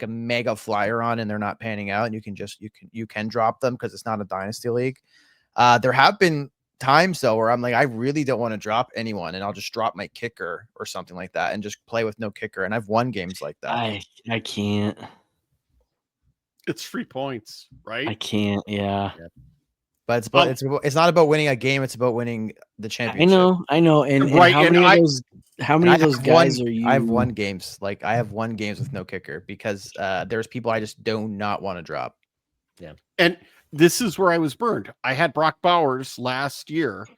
mega flyer on and they're not panning out, and you can drop them because it's not a dynasty league. There have been times though where I'm like, I really don't want to drop anyone, and I'll just drop my kicker or something like that and just play with no kicker. And I've won games like that. I can't. It's 3 points, right? I can't. Yeah. But it's not about winning a game. It's about winning the championship. I know. And Right, how many of those guys are you? I've won games. Like I have won games with no kicker because there's people I just do not want to drop. Yeah. And this is where I was burned. I had Brock Bowers last year.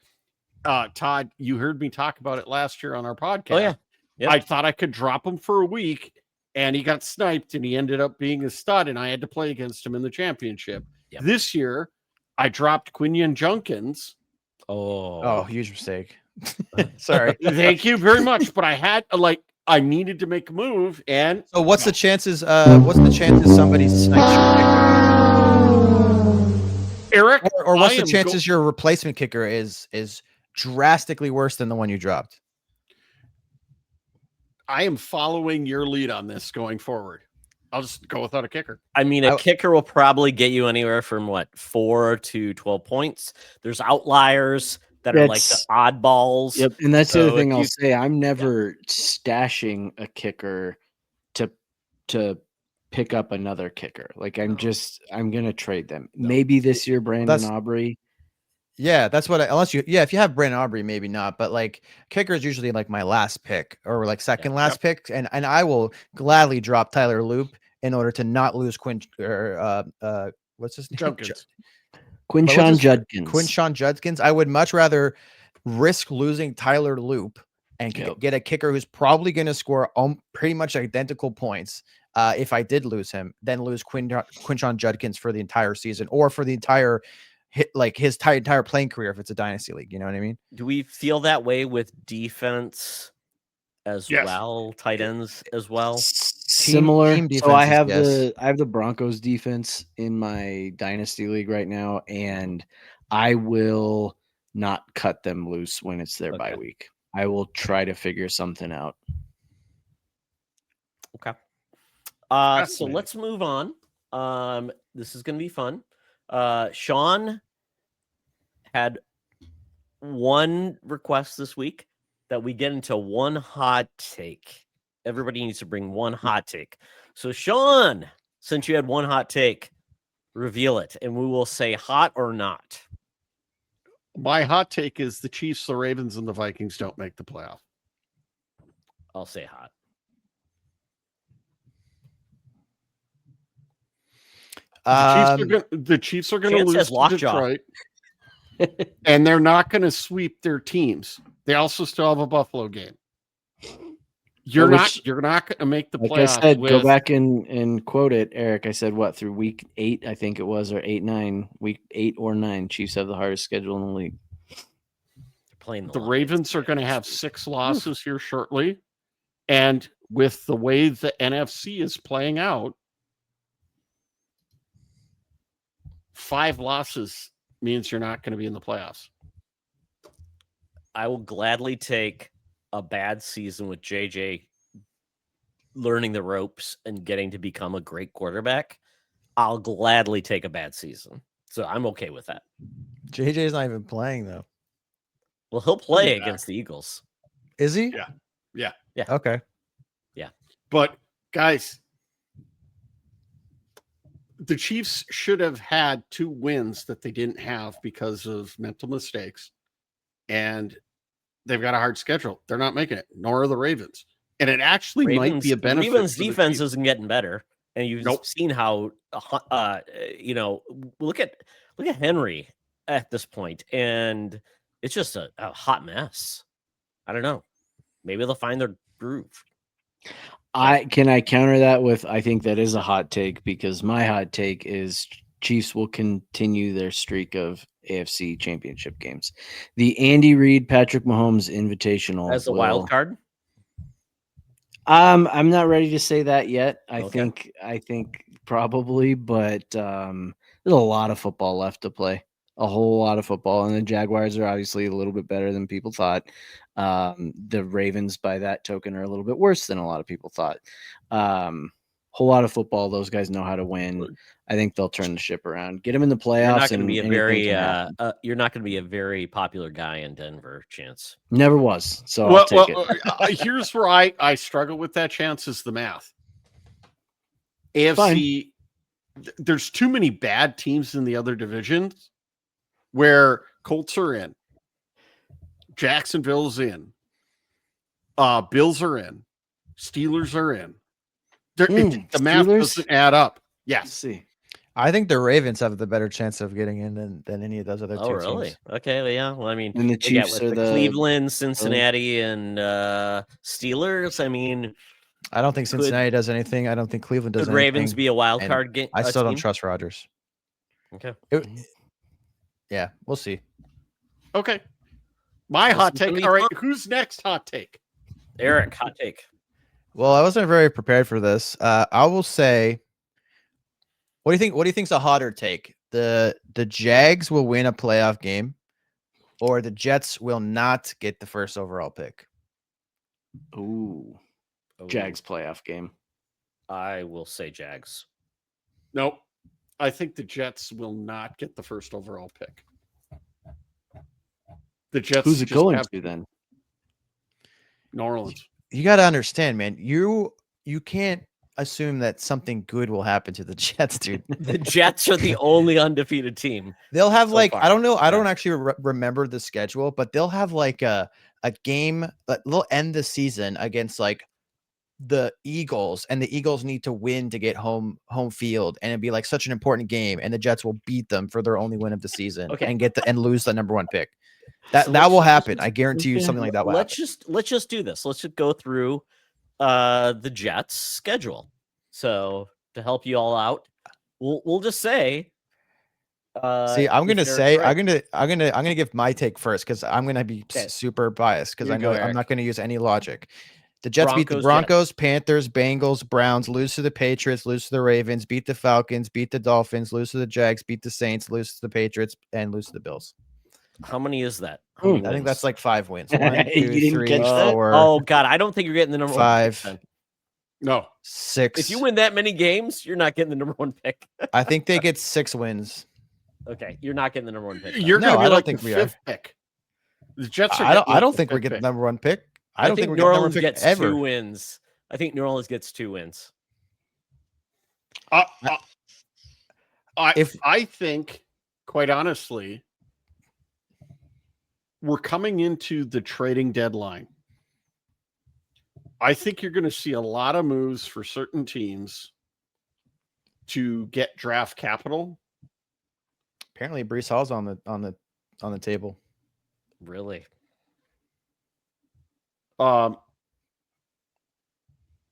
Todd, you heard me talk about it last year on our podcast. Oh yeah. Yep. I thought I could drop him for a week, and he got sniped, and he ended up being a stud, and I had to play against him in the championship. Yep. This year, I dropped Quinion Junkins. Oh, huge mistake. Sorry. Thank you very much. But I had I needed to make a move, and so what's the chances? What's the chances somebody snipes your kicker? Eric, or what's the chances your replacement kicker is drastically worse than the one you dropped? I am following your lead on this going forward. I'll just go without a kicker. I mean, a kicker will probably get you anywhere from 4 to 12 points. There's outliers that are like the oddballs. Yep. And that's the other thing I'll say. I'm never stashing a kicker to pick up another kicker. Like I'm going to trade them. Maybe this year, Brandon Aubrey. Yeah, that's what if you have Brandon Aubrey, maybe not, but like kicker is usually like my last pick or like second last pick, and I will gladly drop Tyler Loop in order to not lose what's his name? Quinshon Judkins. Quinshon Judkins. I would much rather risk losing Tyler Loop and get a kicker who's probably going to score pretty much identical points if I did lose him, than lose Quinshon Judkins for the entire season or for the entire his entire playing career if it's a dynasty league. You know what I mean? Do we feel that way with defense as well, tight ends as well? Similar. So I have the Broncos defense in my dynasty league right now, and I will not cut them loose when it's their bye week. I will try to figure something out. Okay. So let's move on. This is going to be fun. Sean had one request this week that we get into one hot take. Everybody needs to bring one hot take. So Sean, since you had one hot take, reveal it, and we will say hot or not. My hot take is the Chiefs, the Ravens, and the Vikings don't make the playoff. I'll say hot. The Chiefs are going to lose to Detroit, and they're not going to sweep their teams. They also still have a Buffalo game. You're not going to make the playoffs. Like I said, go back and quote it, Eric. I said through week 8, I think it was, or 8-9, week 8 or 9. Chiefs have the hardest schedule in the league. They're playing the Ravens are going to have 6 losses here shortly, and with the way the NFC is playing out, 5 losses means you're not going to be in the playoffs. I will gladly take a bad season with JJ learning the ropes and getting to become a great quarterback. I'll gladly take a bad season. So I'm okay with that. JJ's not even playing though. Well, he'll He'll be play back. against the Eagles. Is he? Yeah. Okay. But guys, the Chiefs should have had 2 wins that they didn't have because of mental mistakes. And they've got a hard schedule. They're not making it, nor are the Ravens. And it actually might be a benefit. Ravens for the defense Chiefs. isn't getting better. And you've Nope. seen how look at Henry at this point, and it's just a hot mess. I don't know. Maybe they'll find their groove. I counter that with, I think that is a hot take, because my hot take is Chiefs will continue their streak of AFC championship games. The Andy Reid, Patrick Mahomes Invitational As a wild card. I'm not ready to say that yet. I Okay. think probably, but there's a lot of football left to play. A whole lot of football, and the Jaguars are obviously a little bit better than people thought. The Ravens, by that token, are a little bit worse than a lot of people thought. Whole lot of football. Those guys know how to win. I think they'll turn the ship around, get them in the playoffs. You're not going to and be a anything very can happen. you're not going to be a very popular guy in Denver, Chance. Never was. So I'll take it. Here's where I struggle with that, Chance, is the math. AFC, there's too many bad teams in the other divisions where Colts are in, Jacksonville's in, Bills are in, Steelers are in. The math Steelers? doesn't add up. Let's Yes. see. I think the Ravens have the better chance of getting in than any of those other Oh, two really? teams. Okay, well, yeah. Well, I mean, And the they got Chiefs with are the the Cleveland, Cincinnati, and Steelers. I mean, I don't think Cincinnati does anything. I don't think Cleveland does could anything. Ravens be a wild and card game? I still don't trust Rodgers. Okay. Yeah, we'll see. Okay. My hot Listen to take. me All right. talk. Who's next hot take? Eric, hot take. Well, I wasn't very prepared for this. I will say, what do you think? What do you think's a hotter take? The Jags will win a playoff game, or the Jets will not get the first overall pick? Ooh, Jags playoff game. I will say Jags. Nope. I think the Jets will not get the first overall pick. The Jets. Who's it just going have to then? New Orleans. You got to understand, man. You can't assume that something good will happen to the Jets, dude. The Jets are the only undefeated team. They'll have So like far. I don't know. I Yeah. don't actually remember the schedule, but they'll have like a game. They'll end the season against like the Eagles, and the Eagles need to win to get home field, and it'd be like such an important game, and the Jets will beat them for their only win of the season, Okay. and lose the number 1 pick. That So that let's will just- happen. I guarantee you something like that will let's happen. just do this. Let's just go through the Jets schedule. So to help you all out, we'll just say. See, I'm if gonna they're say correct. I'm gonna give my take first because I'm gonna be Okay. super biased because You I go, know I'm Eric. not gonna use any logic. The Jets beat the Broncos, Broncos, Panthers, Bengals, Browns, lose to the Patriots, lose to the Ravens, beat the Falcons, beat the Dolphins, lose to the Jags, beat the Saints, lose to the Patriots, and lose to the Bills. How many is that? How many I think that's wins? like 5 wins. 1, You 2, didn't 3, catch that? 4, Oh God, I don't think you're getting the number 1 pick 5, then. No. 6. If you win that many games, you're not getting the number 1 pick. I think they get 6 wins. Okay, you're not getting the number 1 pick. then. You're No, going to be I don't like think the we are. 5th pick. The Jets are. I getting don't the think we're 5th getting pick. the number 1 pick. I don't think think we're New getting number 1 Orleans pick gets ever. 2 wins. I think New Orleans gets 2 wins. I think, quite honestly, we're coming into the trading deadline. I think you're going to see a lot of moves for certain teams to get draft capital. Apparently, Brees Hall's on the table. Really?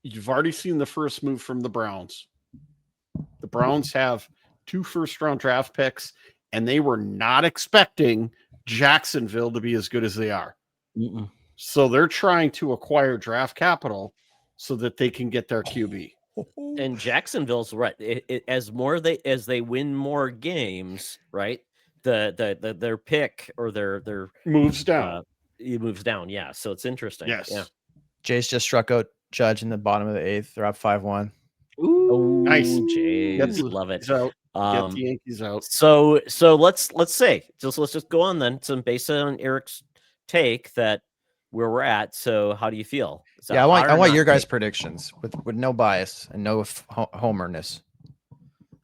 You've already seen the first move from the Browns. The Browns have 2 first-round draft picks, and they were not expecting Jacksonville to be as good as they are. Mm-mm. So they're trying to acquire draft capital so that they can get their QB. And Jacksonville's right. As they win more games, right? Their pick or their Moves down. He moves down. Yeah. So it's interesting. Yes. Yeah. Jays just struck out Judge in the bottom of the 8th. They're up 5-1. Ooh, Nice. Jays, Get the love it. Yankees out. Get the Um, Yankees out. so let's say let's just go on then. So based on Eric's take that where we're at. So how do you feel? Is that Yeah, hot I or want not your guys' take? predictions with no bias and no homerness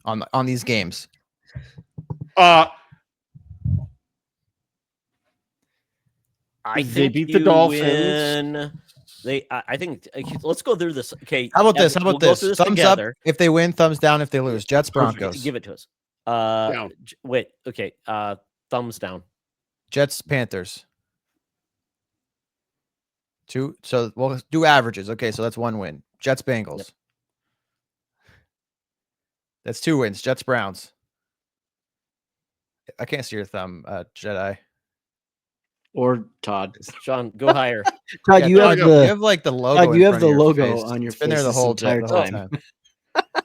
on these games. I They think beat the you Dolphins. win. I think let's go through this. Okay. How about this? We'll go through this Thumbs together. up if they win, thumbs down if they lose. Jets, Perfect. Broncos. Give it to us. Down. Wait. Okay. Thumbs down. Jets, Panthers. 2. So we'll do averages. Okay, so that's 1 win. Jets, Bengals. Yep. That's 2 wins. Jets, Browns. I can't see your thumb, Jedi. or Todd. Sean, go higher. Todd, Yeah, you Todd, have you the You have like the logo. Todd, in you have front the of your logo face. on your It's been there face the this whole entire time.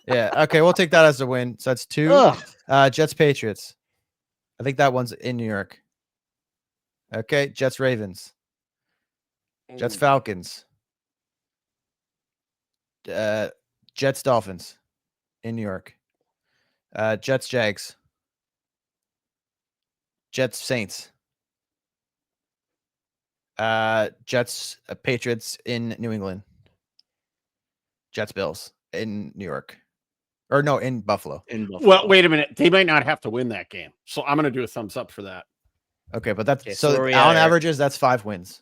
Yeah. Okay, we'll take that as a win. So that's 2. Ugh. Jets, Patriots. I think that one's in New York. Okay, Jets, Ravens. Jets, Falcons. Jets, Dolphins in New York. Jets, Jags. Jets, Saints. Jets, Patriots in New England. Jets, Bills in New York. Or no, in Buffalo. In Buffalo. Well, wait a minute. They might not have to win that game. So I'm going to do a thumbs up for that. Okay, but that's Okay, so where so we on at, Eric? averages, that's 5 wins.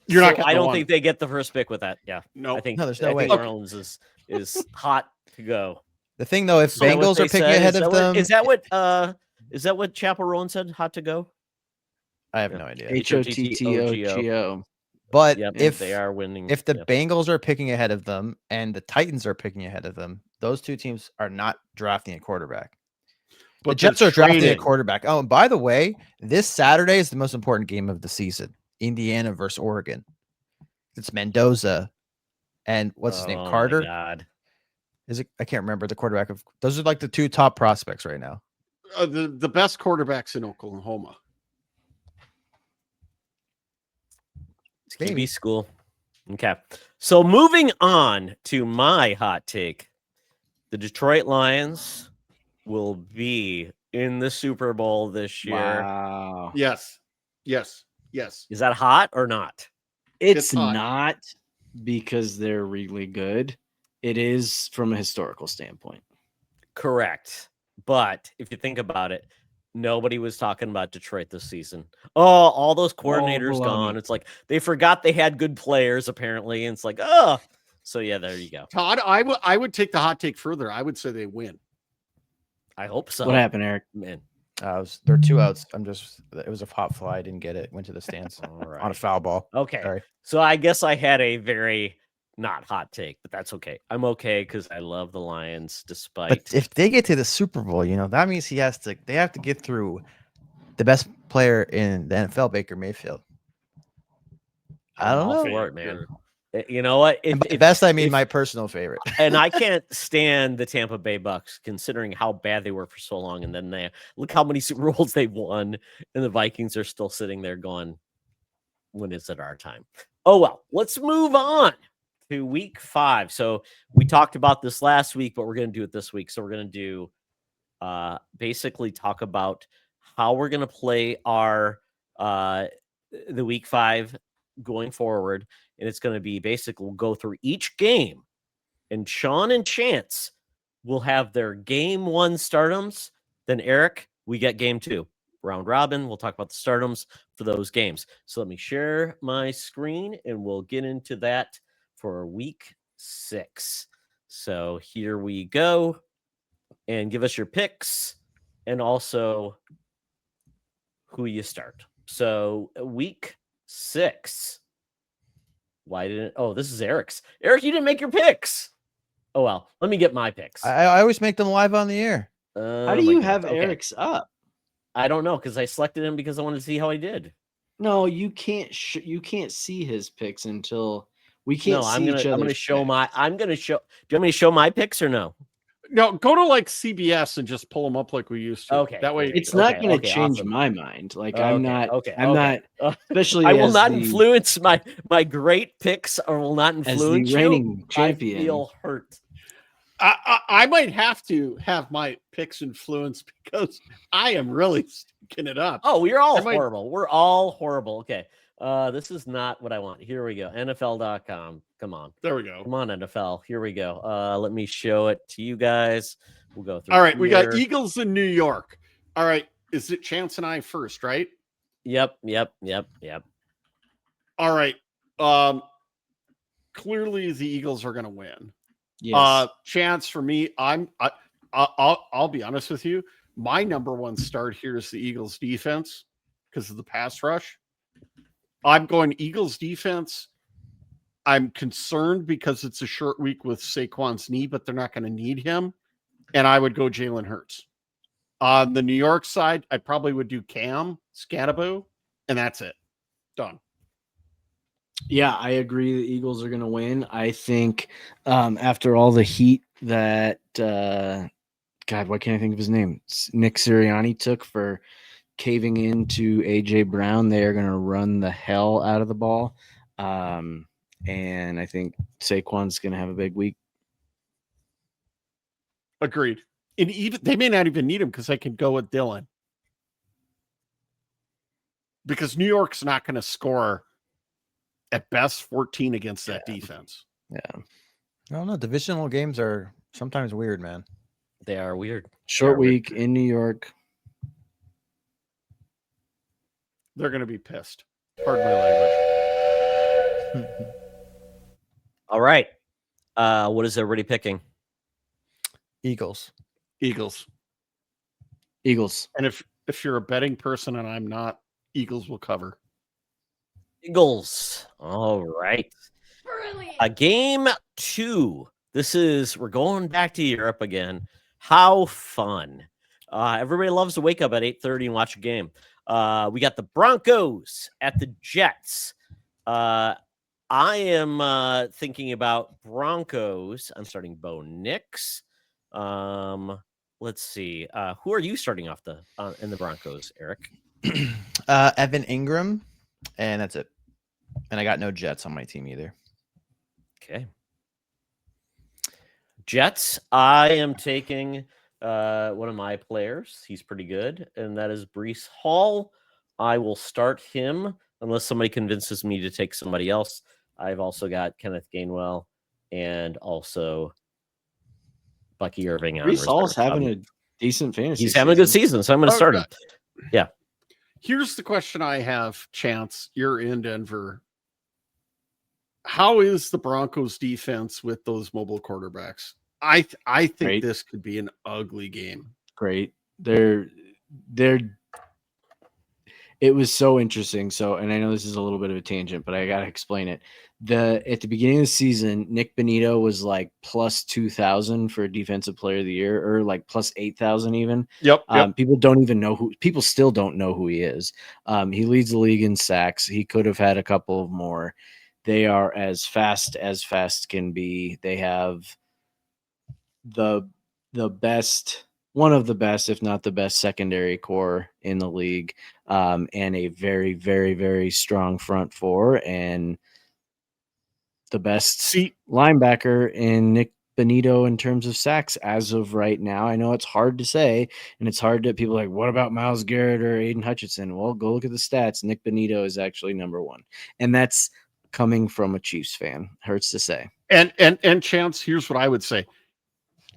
You're So not getting I the don't one. think they get the first pick with that. Yeah. No. I think No, there's no I way. think Orleans is hot to go. The thing though, if Is that what Bengals they are picking said? ahead of them, Is that what Chapel Rowan said? Hot to go? I have Yeah. no idea. HOTTOGO. But Yep, if they are winning. if the Yep. Bengals are picking ahead of them and the Titans are picking ahead of them, those two teams are not drafting a quarterback. But The Jets are drafting a trading. quarterback. Oh, and by the way, this Saturday is the most important game of the season. Indiana versus Oregon. It's Mendoza and what's his name? Oh, my Carter. God. Is it? I can't remember the quarterback of. Those are like the 2 top prospects right now. The best quarterbacks in Oklahoma. It's Maybe. QB school. Okay. So moving on to my hot take. The Detroit Lions will be in the Super Bowl this year. Wow. Yes. Yes. Yes. Is that hot or not? It's hot. not because they're really good. It is from a historical standpoint. Correct. But if you think about it, nobody was talking about Detroit this season. Oh, all those coordinators baloney. gone. It's like they forgot they had good players, apparently. And it's like, oh. So, yeah, there you go. Todd, I would take the hot take further. I would say they win. I hope so. What happened, Eric? Man. There are 2 outs. It was a hot fly. I didn't get it. Went to the stands All right. on a foul ball. Okay. Sorry. So I guess I had a very not hot take, but that's okay. I'm okay because I love the Lions despite. But if they get to the Super Bowl, that means they have to get through the best player in the NFL, Baker Mayfield. I I'm don't all know. for it, man. You know what? And by best, I mean my personal favorite. And I can't stand the Tampa Bay Bucks, considering how bad they were for so long. And then they look how many Super Bowls they won, and the Vikings are still sitting there going, "When is it our time?" Oh well, let's move on to Week 5. So we talked about this last week, but we're going to do it this week. So we're going to do basically talk about how we're going to play our the Week 5 going forward. And it's going to be basically we'll go through each game, and Sean and Chance will have their game 1 startums. Then Eric, we get game 2 round robin. We'll talk about the startums for those games. So let me share my screen and we'll get into that for Week 6. So here we go, and give us your picks and also who you start. So Week 6. Why didn't? Oh, this is Eric's. Eric, you didn't make your picks. Oh well, let me get my picks. I always make them live on the air. How do you have Eric's up? I don't know because I selected him because I wanted to see how he did. No, you can't. You can't see his picks until we can't No, see each other. I'm gonna show my. I'm gonna show. Do you want me to show my picks or no? No, go to like CBS and just pull them up like we used to. Okay, That way, cool. It's not Okay, going to okay, change awesome. my mind. Like Okay, I'm not. okay, I'm okay. not. Especially I will as not the, influence my great picks, or will not as the influence you. reigning I champion. feel hurt. I might have to have my picks influenced because I am really sticking it up. Oh, we're all I might- horrible. We're all horrible. Okay. This is not what I want. Here we go. NFL.com. Come on. There we go. Come on, NFL. Here we go. Let me show it to you guys. We'll go through. All right, we got here. Eagles in New York. All right, is it Chance and I first, right? Yep. All right. Clearly the Eagles are going to win. Yes. Chance for me, I'll be honest with you. My number one start here is the Eagles defense because of the pass rush. I'm going Eagles defense. I'm concerned because it's a short week with Saquon's knee, but they're not going to need him. And I would go Jalen Hurts. On the New York side, I probably would do Cam Scatterbo, and that's it. Done. Yeah, I agree. The Eagles are going to win. I think after all the heat that God, why can't I think of his name? Nick Sirianni took for caving into AJ Brown. They are going to run the hell out of the ball, and I think Saquon's going to have a big week. Agreed. And even they may not even need him because they can go with Dylan. Because New York's not going to score at best 14 against that defense. Yeah. I don't know. Divisional games are sometimes weird, man. They are weird. Short They are weird. week in New York. They're going to be pissed. Pardon my language. All right. What is everybody picking? Eagles. Eagles. Eagles. And if you're a betting person and I'm not, Eagles will cover. Eagles. All right. Brilliant. Game 2. We're going back to Europe again. How fun. Everybody loves to wake up at 8:30 and watch a game. We got the Broncos at the Jets. I am thinking about Broncos. I'm starting Bo Nix. Let's see. Who are you starting off in the Broncos, Eric? Evan Ingram, and that's it. And I got no Jets on my team either. Okay. Jets, I am taking one of my players. He's pretty good, and that is Breece Hall. I will start him unless somebody convinces me to take somebody else. I've also got Kenneth Gainwell and also Bucky Irving. Breece Hall's having a decent fantasy. He's having a good season, so I'm going to start him. Yeah. Here's the question I have, Chance. You're in Denver. How is the Broncos defense with those mobile quarterbacks? I think Great. This could be an ugly game. Great. It was so interesting. So, and I know this is a little bit of a tangent, but I got to explain it. At the beginning of the season, Nick Bonito was like plus 2,000 for defensive player of the year, or like plus 8,000 even. Yep. People still don't know who he is. He leads the league in sacks. He could have had a couple more. They are as fast can be. They have the best, one of the best, if not the best, secondary core in the league, and a very, very, very strong front four, and the best linebacker in Nick Bonito in terms of sacks as of right now. I know it's hard to say, and it's hard to people like, what about Myles Garrett or Aiden Hutchinson? Well, go look at the stats. Nick Bonito is actually number one, and that's coming from a Chiefs fan. Hurts to say. And Chance, here's what I would say.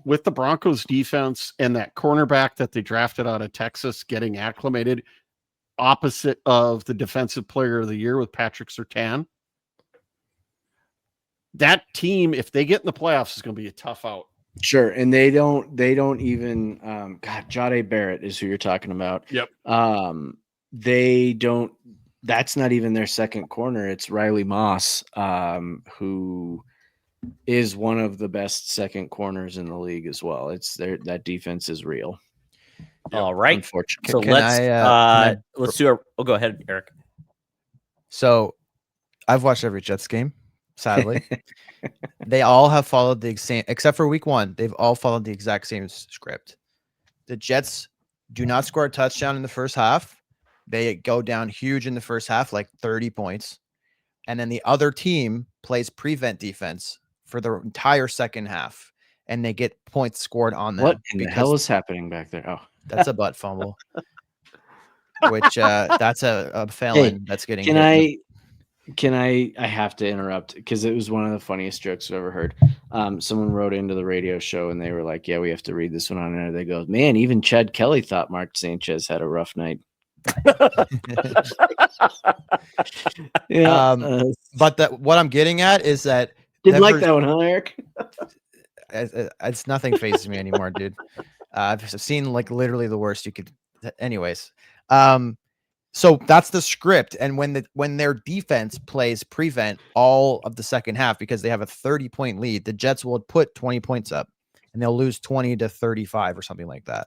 With the Broncos defense and that cornerback that they drafted out of Texas getting acclimated, opposite of the defensive player of the year with Patrick Surtain, that team, if they get in the playoffs, is going to be a tough out. Sure, and they don't even Jahdae Barrett is who you're talking about. Yep. They don't. That's not even their second corner. It's Riley Moss, who is one of the best second corners in the league as well. That defense is real. All right. Unfortunately. So let's do our. Oh, go ahead, Eric. So I've watched every Jets game. sadly. They all have followed the same, except for week 1. They've all followed the exact same script. The Jets do not score a touchdown in the first half. They go down huge in the first half, like 30 points. And then the other team plays prevent defense for the entire second half, and they get points scored on them. What in the hell is happening back there? Oh, that's a butt fumble. Which that's a felon that's getting hit. Can I have to interrupt because it was one of the funniest jokes I've ever heard. Someone wrote into the radio show and they were like, yeah, we have to read this one on air. They go, man, even Chad Kelly thought Mark Sanchez had a rough night. Yeah. But what I'm getting at is that didn't like that one, huh, Eric? It's nothing phases me anymore, dude. I've seen like literally the worst you could. Anyways, so that's the script, and when their defense plays prevent all of the second half because they have a 30-point lead, the Jets will put 20 points up, and they'll lose 20-35 or something like that,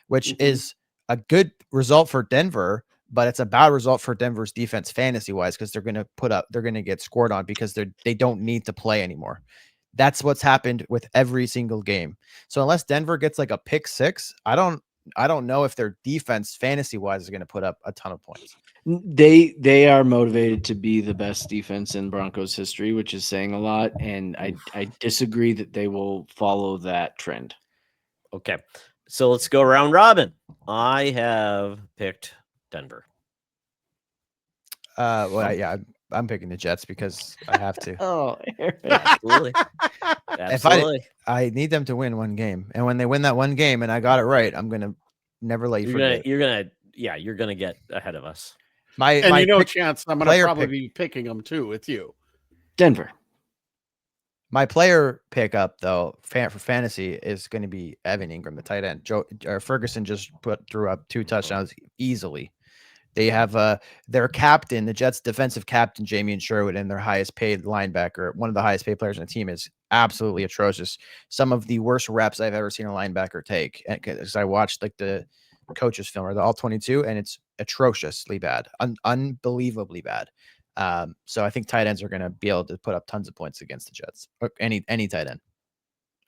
which is a good result for Denver, but it's a bad result for Denver's defense fantasy wise because they're going to get scored on because they don't need to play anymore. That's what's happened with every single game. So unless Denver gets like a pick 6, I don't know if their defense fantasy wise is going to put up a ton of points. They are motivated to be the best defense in Broncos history, which is saying a lot. And I disagree that they will follow that trend. Okay. So let's go round robin. I have picked Denver. Yeah, I'm picking the Jets because I have to. Oh, absolutely. Absolutely. If I need them to win one game, and when they win that one game and I got it right, I'm gonna never let you forget. You're gonna get ahead of us. Chance, I'm gonna probably be picking them too with you. Denver. My player pickup though for fantasy is going to be Evan Ingram, the tight end. Ferguson just threw up 2 touchdowns easily. They have their captain, the Jets defensive captain, Jamie Sherwood, and their highest paid linebacker, one of the highest paid players on the team, is absolutely atrocious. Some of the worst reps I've ever seen a linebacker take. Because I watched like the coaches film or the all 22, and it's atrociously bad, unbelievably bad. So I think tight ends are going to be able to put up tons of points against the Jets, or any tight end.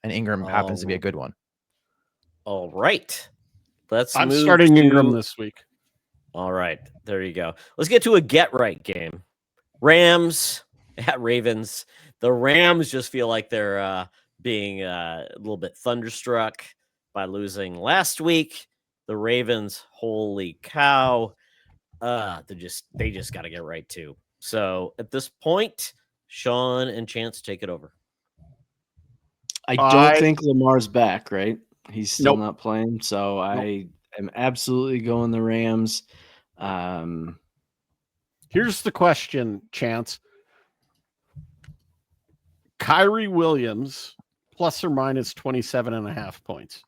And Ingram happens to be a good one. All right. I'm starting Ingram this week. All right, there you go. Let's get to a get right game. Rams at Ravens. The Rams just feel like they're being a little bit thunderstruck by losing last week. The Ravens, holy cow, they just got to get right too. So at this point, Sean and Chance take it over. I don't think Lamar's back, right? He's still not playing, so I am absolutely going the Rams. Here's the question, Chance. Kyrie Williams plus or minus 27.5 points.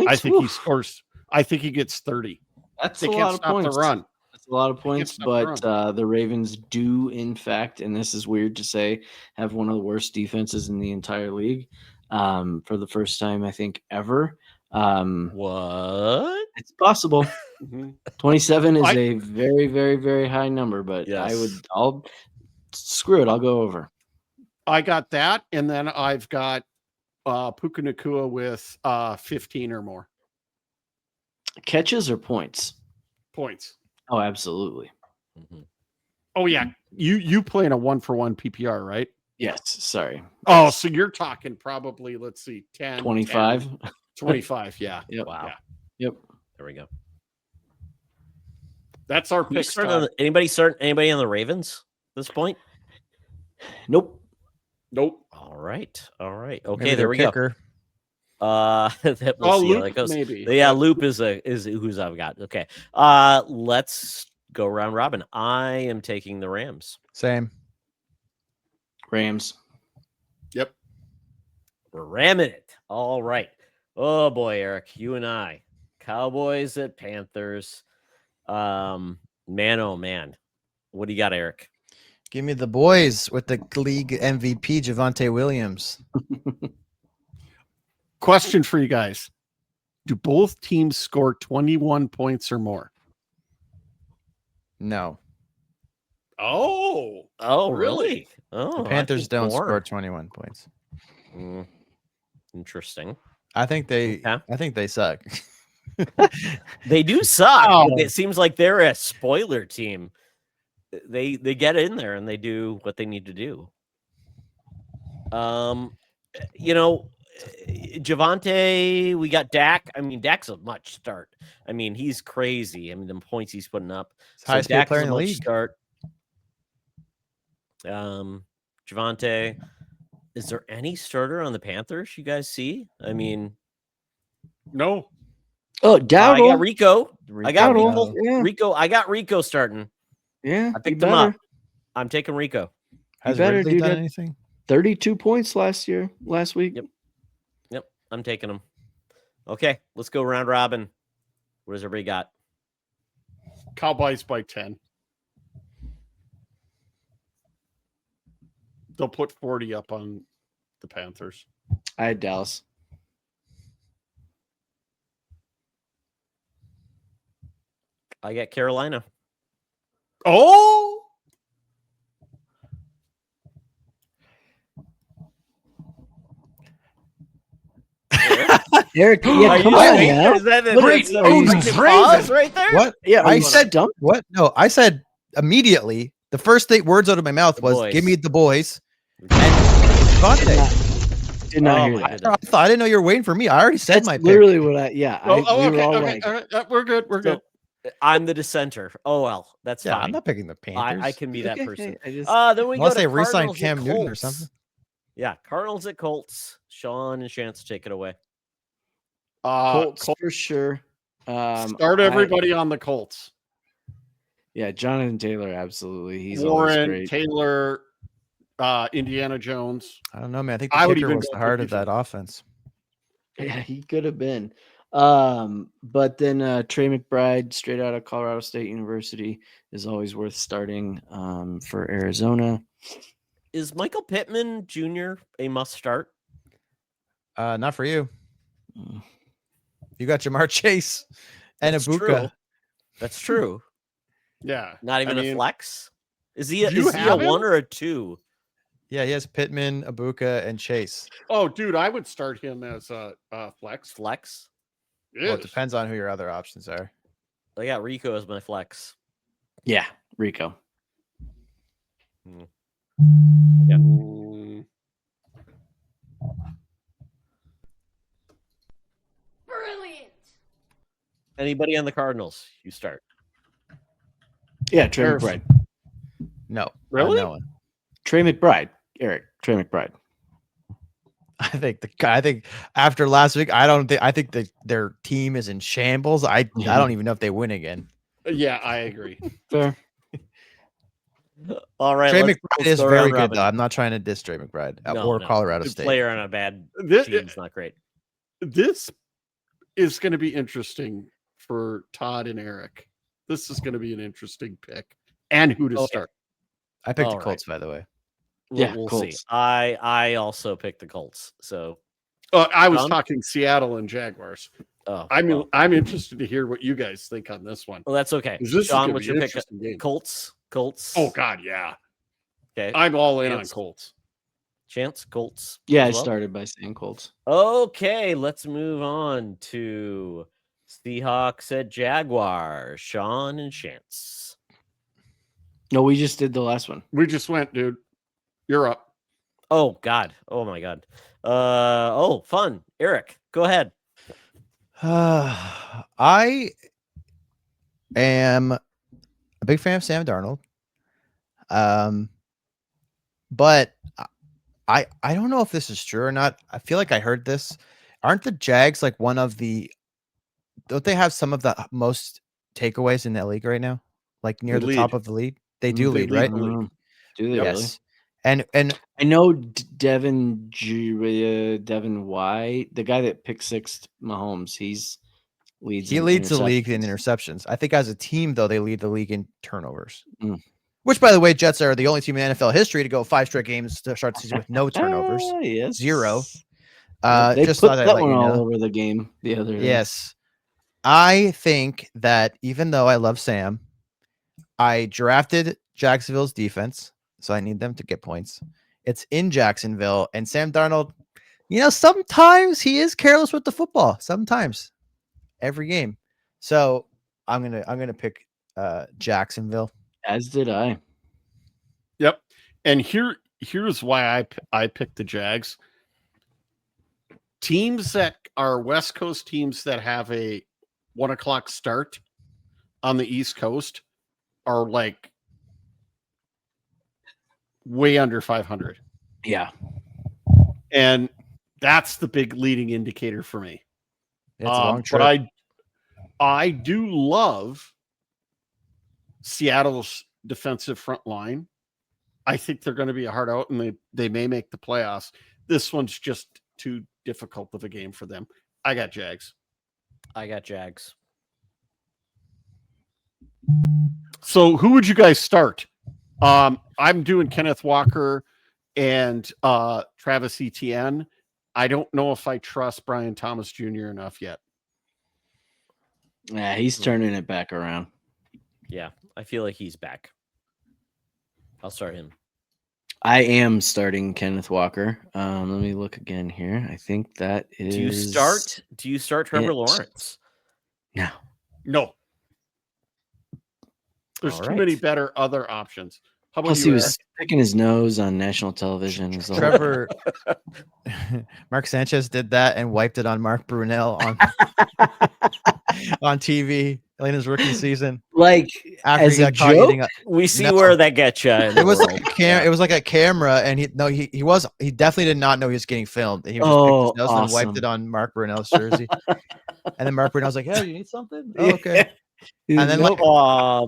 I think he scores. I think he gets 30. That's a lot of points. The run. That's a lot of points, but the Ravens do, in fact, and this is weird to say, have one of the worst defenses in the entire league for the first time, I think, ever. What? It's possible. 27 is a very, very, very high number, but yes. I'll screw it. I'll go over. I got that, and then I've got Puka Nacua with 15 or more. Catches or points? Points. Oh, absolutely. Mm-hmm. Oh, yeah. You play in a 1-for-1 PPR, right? Yes. Sorry. Oh, so you're talking probably, let's see, 10. 25? 25, yeah. Yep. Wow. Yeah. Yep. There we go. That's our pick. Anybody on the Ravens at this point? Nope. All right. Okay, maybe there we kicker. go. We'll see how that goes. Maybe. Yeah, Loop is who's I've got. Okay. Let's go round robin. I am taking the Rams. Same. Rams. Yep. We're ramming it. All right. Oh boy, Eric, you and I. Cowboys at Panthers. Man, oh man. What do you got, Eric? Give me the boys with the league MVP, Javonte Williams. Question for you guys. Do both teams score 21 points or more? No. Oh, Oh, really? really? Oh, The I Panthers think don't more. score 21 points. Interesting. I think they Okay. I think they suck. They do suck, Oh. but it seems like they're a spoiler team. They get in there and they do what they need to do. Javante, we got Dak. I mean, Dak's a much start. I mean, he's crazy. I mean, the points he's putting up. It's highest paid Dak player is in a the much league. start. Javante. Is there any starter on the Panthers you guys see? I mean, No. Oh, I got Dowdle. Rico. I got Dowdle. Rico. Yeah. Rico. I got Rico starting. Yeah, I you picked him up. better. I'm taking Rico. Has better, Ridley dude, done that- anything? 32 points last week. Yep, I'm taking him. Okay, let's go round robin. What does everybody got? Cowboys by 10. They'll put 40 up on the Panthers. I had Dallas. I got Carolina. Oh, Eric, Are yeah, you come on serious? now. Is that a Great that's a food fucking and pause phrasing. right there? What? Yeah, I you said dumb. what? No, I said immediately. The first words out of my mouth The was boys. "Give me the boys." And Devontae. Did not Oh hear my that. goodness. I didn't know you were waiting for me. I already said That's my pick. literally what I. Yeah, we okay, were all okay, like, all right. We're good. We're good. So, I'm the dissenter. Oh well, that's Yeah, fine. I'm not picking the Panthers. I can be that okay, person. I just, Then we Unless go they to re-sign Cardinals Cam at Newton or Colts. something. Yeah, Cardinals at Colts. Sean and Chance take it away. Colts for sure. Start everybody on the Colts. Yeah, Jonathan Taylor, absolutely. He's always Warren, great. Taylor, Indiana Jones. I don't know, man. I think I the would kicker even was go the for heart of defense. that offense. Yeah, he could have been. But then Trey McBride, straight out of Colorado State University, is always worth starting for Arizona. Is Michael Pittman Jr. a must start? Not for you. Mm. You got Jamar Chase and That's Ibuka. true. That's true. Yeah. Not even I a mean, flex. Is he do you a have him? 1 or a 2? Yeah, he has Pittman, Ibuka, and Chase. Oh, dude, I would start him as a flex. Flex? Well, it Yes. depends on who your other options are. I got Rico as my flex. Yeah, Rico. Yeah. Mm, Brilliant. Anybody on the Cardinals? You start. Yeah, Trey Harris. McBride. No. Really? No one. Trey McBride. Eric, Trey McBride. I think after last week, I think their team is in shambles. I don't even know if they win again. Yeah, I agree. Fair. All right. Trey let's McBride is go very round good robin. though. I'm not trying to diss Trey McBride or Colorado The State. player on a bad This, team is not great. this is going to be interesting for Todd and Eric. This is going to be an interesting pick. And who to Okay. start. I picked All the right. Colts, by the way. Yeah, We'll see. Colts. I also picked the Colts. So I was John? talking Seattle and Jaguars. I'm interested to hear what you guys think on this one. well, that's okay. 'Cause this is Sean, gonna what's be your an pick? interesting game. Colts. Oh God, yeah. Okay. I'm all in Chance? on Colts. Chance, Colts. Yeah, I as well? started by saying Colts. Okay, let's move on to Seahawks at Jaguars. Sean and Chance. No, we just did the last one. We just went, dude. You're up. Oh God. Oh my God. Fun. Eric, go ahead. I am a big fan of Sam Darnold. But I don't know if this is true or not. I feel like I heard this. Aren't the Jags like don't they have some of the most takeaways in that league right now? Like near They the top lead. of the league? They do They lead, lead right? the league. Do they Yep. really? Yes. And I know Devin White, the guy that picked sixth Mahomes, he leads the league in interceptions. interceptions. I think as a team, though, they lead the league in turnovers. Mm. Which, by the way, Jets are the only team in NFL history to go 5 straight games to start the season with no turnovers. Yes. 0. They Just put thought I'd that let one you all know. over the game the other day. Yes. I think that even though I love Sam, I drafted Jacksonville's defense, so I need them to get points. It's in Jacksonville, and Sam Darnold, sometimes he is careless with the football. Sometimes, every game. So I'm gonna pick Jacksonville. As did I. Yep. And here's why I picked the Jags. Teams that are West Coast teams that have a 1:00 start on the East Coast are like way under 500. Yeah. And that's the big leading indicator for me. It's a long trip. But I do love Seattle's defensive front line. I think they're going to be a hard out, and they may make the playoffs. This one's just too difficult of a game for them. I got Jags. I got Jags. So who would you guys start? I'm doing Kenneth Walker and Travis Etienne. I don't know if I trust Brian Thomas Jr. enough yet. Yeah, he's turning it back around. Yeah, I feel like he's back. I'll start him. I am starting Kenneth Walker. Let me look again here. I think that is. Do you start Trevor Lawrence? No. There's All too right. many better other options. How about Plus, you, he Eric? was picking his nose on national television. It was Trevor, Mark Sanchez did that and wiped it on Mark Brunell on TV in his rookie season. like After as he a got caught joke. eating We see No. where that gets you. it was like it was like a camera, and he definitely did not know he was getting filmed. He was just picked his nose and wiped awesome. it on Mark Brunell's jersey. And then Mark Brunell's like, "Hey, you need something?" Oh, okay. And then Nope.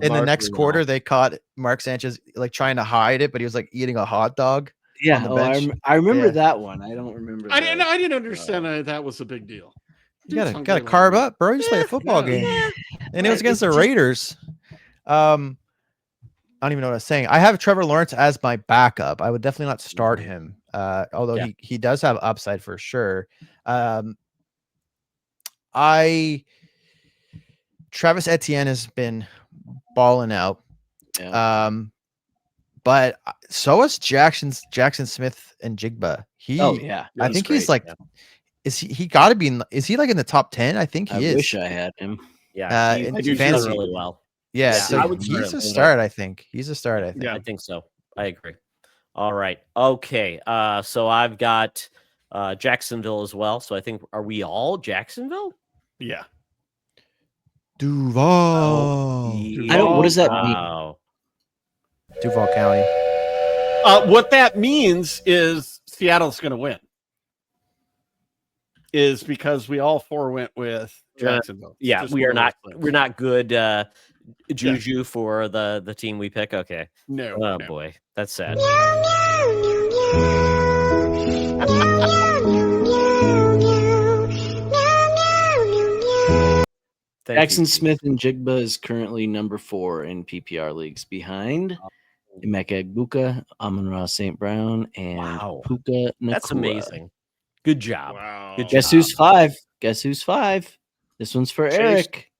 in the next quarter, they caught Mark Sanchez like trying to hide it, but he was like eating a hot dog. Yeah, on the oh, bench. I remember Yeah. that one. I don't remember. I didn't understand that was a big deal. You gotta carve up, bro. You just played a football game, and it was against the Raiders. I don't even know what I was saying. I have Trevor Lawrence as my backup. I would definitely not start him, although he does have upside for sure. Travis Etienne has been balling out. Yeah. But so is Jackson Smith and Jigba. Yeah. I think he's like, is he got to be is he like in the top 10? I think he is. I wish I had him. Yeah, in he's fantasy. done really well. Yeah, Yeah, so I would start he's him. a start, I think. He's a start, I think. Yeah. I think so. I agree. All right. Okay. So I've got Jacksonville as well. So I think, are we all Jacksonville? Yeah. Duval. I don't. What does that mean? Wow. Duval County. What that means is Seattle's going to win. Is because we all four went with Jacksonville. Yeah, Just we are one of not. those things. We're not good juju for the team we pick. Okay. No. Oh no. boy, that's sad. Thank Jackson you. Smith and Jigba is currently number 4 in PPR leagues behind Emeka Egbuka, Amon-Ra St. Brown, and Wow. Puka Nakua. That's amazing. Good job. Wow. Good Guess job. who's 5? Guess who's 5? This one's for Chase. Eric.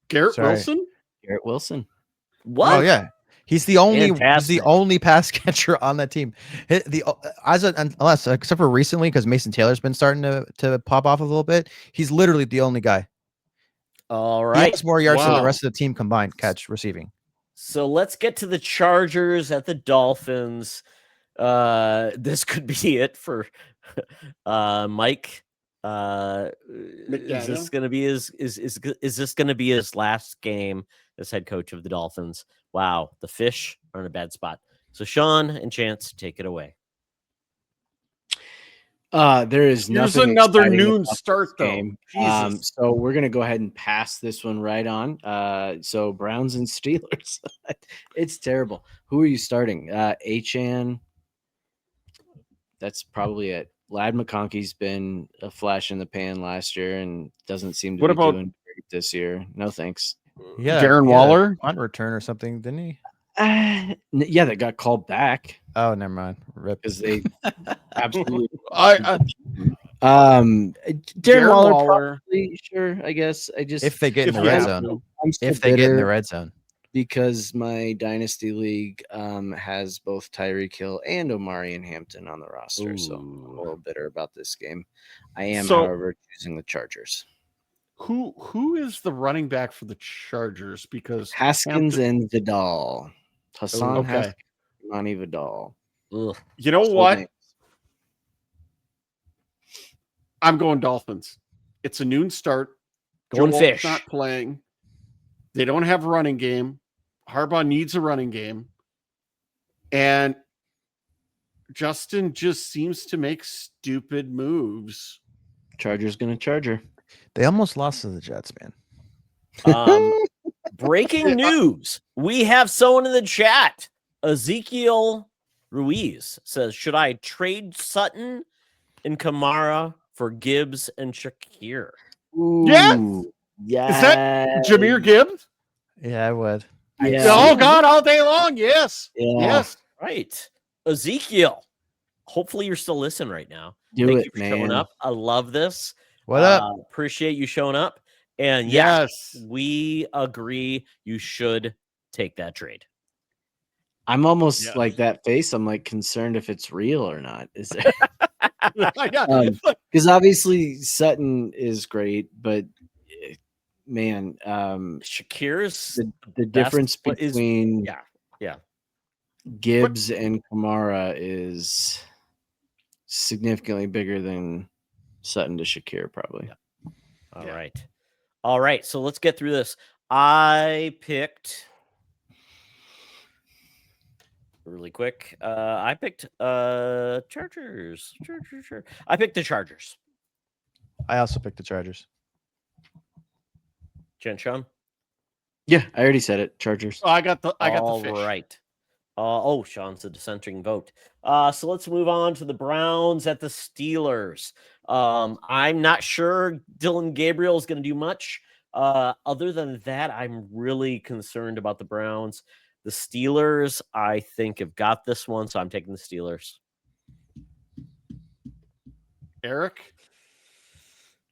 Garrett Sorry. Wilson? Garrett Wilson. What? Oh yeah. He's the only Fantastic. pass catcher on that team. Except for recently, because Mason Taylor's been starting to pop off a little bit. He's literally the only guy. All He right. has more yards than the Wow. rest of the team combined receiving. So let's get to the Chargers at the Dolphins. This could be it for Mike. Is this going to be is this going to be his last game as head coach of the Dolphins? Wow, the fish are in a bad spot. So Sean and Chance, take it away. There is Here's nothing another exciting noon about start, this though. game. Jesus. So we're gonna go ahead and pass this one right on. So Browns and Steelers. It's terrible. Who are you starting? Achan. That's probably it. Lad McConkey's been a flash in the pan last year and doesn't seem to What be about- doing great this year. No thanks. Yeah, Darren Waller? on return or something, didn't he? Yeah, they got called back Oh, never mind. Rip. because they absolutely. Darren Darren Waller. Waller, probably, sure. I guess I just If they get in If the you red have zone. to. I'm still If they get in the bitter. red zone. because my dynasty league has both Tyreek Hill and Omari and Hampton on the roster. So I'm a little bitter about this game. I am, however, choosing the Chargers. Who is the running back for the Chargers? Because Haskins and Vidal. Hassan Okay. Haskins, Imani Vidal. Ugh. You know Full what? names. I'm going Dolphins. It's a noon start. Going Joe fish. Alt's not playing. They don't have a running game. Harbaugh needs a running game. And Justin just seems to make stupid moves. Chargers going to Charger. They almost lost to the Jets, man. Breaking news. We have someone in the chat. Ezekiel Ruiz says, should I trade Sutton and Kamara for Gibbs and Shakir? Yes! Yeah. Is that Jahmyr Gibbs? Yeah, I would. Yeah. Oh, God, all day long. Yes. Yeah. Yes. Right. Ezekiel. Hopefully you're still listening right now. Do Thank it, you for man. showing up. I love this. What up? Appreciate you showing up. And yes, Yes. we agree you should take that trade. I'm almost Yeah. like that face. I'm like concerned if it's real or not. Is it? Yeah. Because obviously Sutton is great, but man, Shakir's the difference That's what is- between yeah. Gibbs and Kamara is significantly bigger than Sutton to Shakir, probably. All right. So let's get through this. I picked really quick. I picked Chargers. I picked the Chargers. I also picked the Chargers. Jen Sean. Yeah, I already said it. Chargers. Oh, I got the All fish. right. Sean's a dissenting vote. So let's move on to the Browns at the Steelers. I'm not sure Dylan Gabriel is going to do much. Other than that, I'm really concerned about the Browns. The Steelers, I think, have got this one, so I'm taking the Steelers. Eric?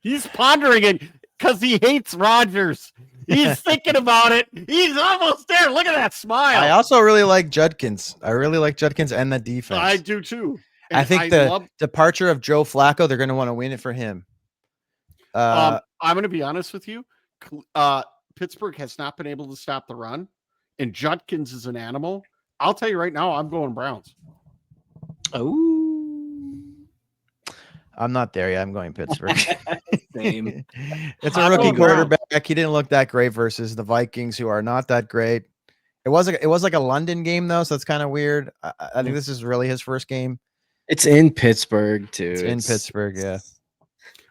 He's pondering it because he hates Rodgers. He's thinking about it. He's almost there. Look at that smile. I also really like Judkins. I really like Judkins and the defense. I do too. I And think the departure of Joe Flacco, they're going to want to win it for him. I'm going to be honest with you. Pittsburgh has not been able to stop the run, and Judkins is an animal. I'll tell you right now, I'm going Browns. Oh, I'm not there yet. I'm going Pittsburgh. same. It's a I'm rookie going Browns. quarterback. He didn't look that great versus the Vikings, who are not that great. It was like a London game though, so it's kind of weird. I think this is really his first game. It's in Pittsburgh too. It's in Pittsburgh, yeah.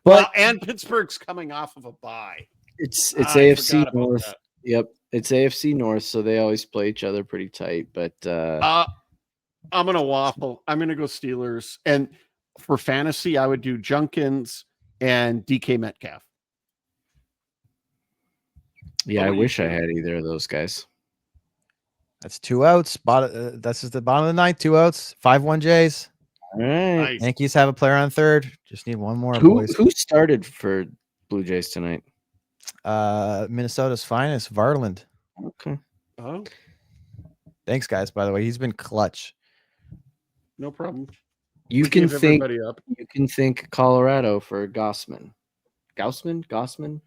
Well, and Pittsburgh's coming off of a bye. It's I AFC forgot about North. that. Yep, it's AFC North, so they always play each other pretty tight. But I'm going to waffle. I'm going to go Steelers. And for fantasy, I would do Junkins and DK Metcalf. yeah, What I about you, wish I Sean? had either of those guys. That's 2 outs. That's just the bottom of the ninth. 2 outs. 5-1 Jays. All right. Nice. Yankees have a player on third. Just need one more, Who boys. started for Blue Jays tonight? Minnesota's finest, Varland. Okay. Oh, Thanks, guys. By the way, he's been clutch. no problem. You We can gave think everybody up. you can think Colorado for Gossman. Gossman?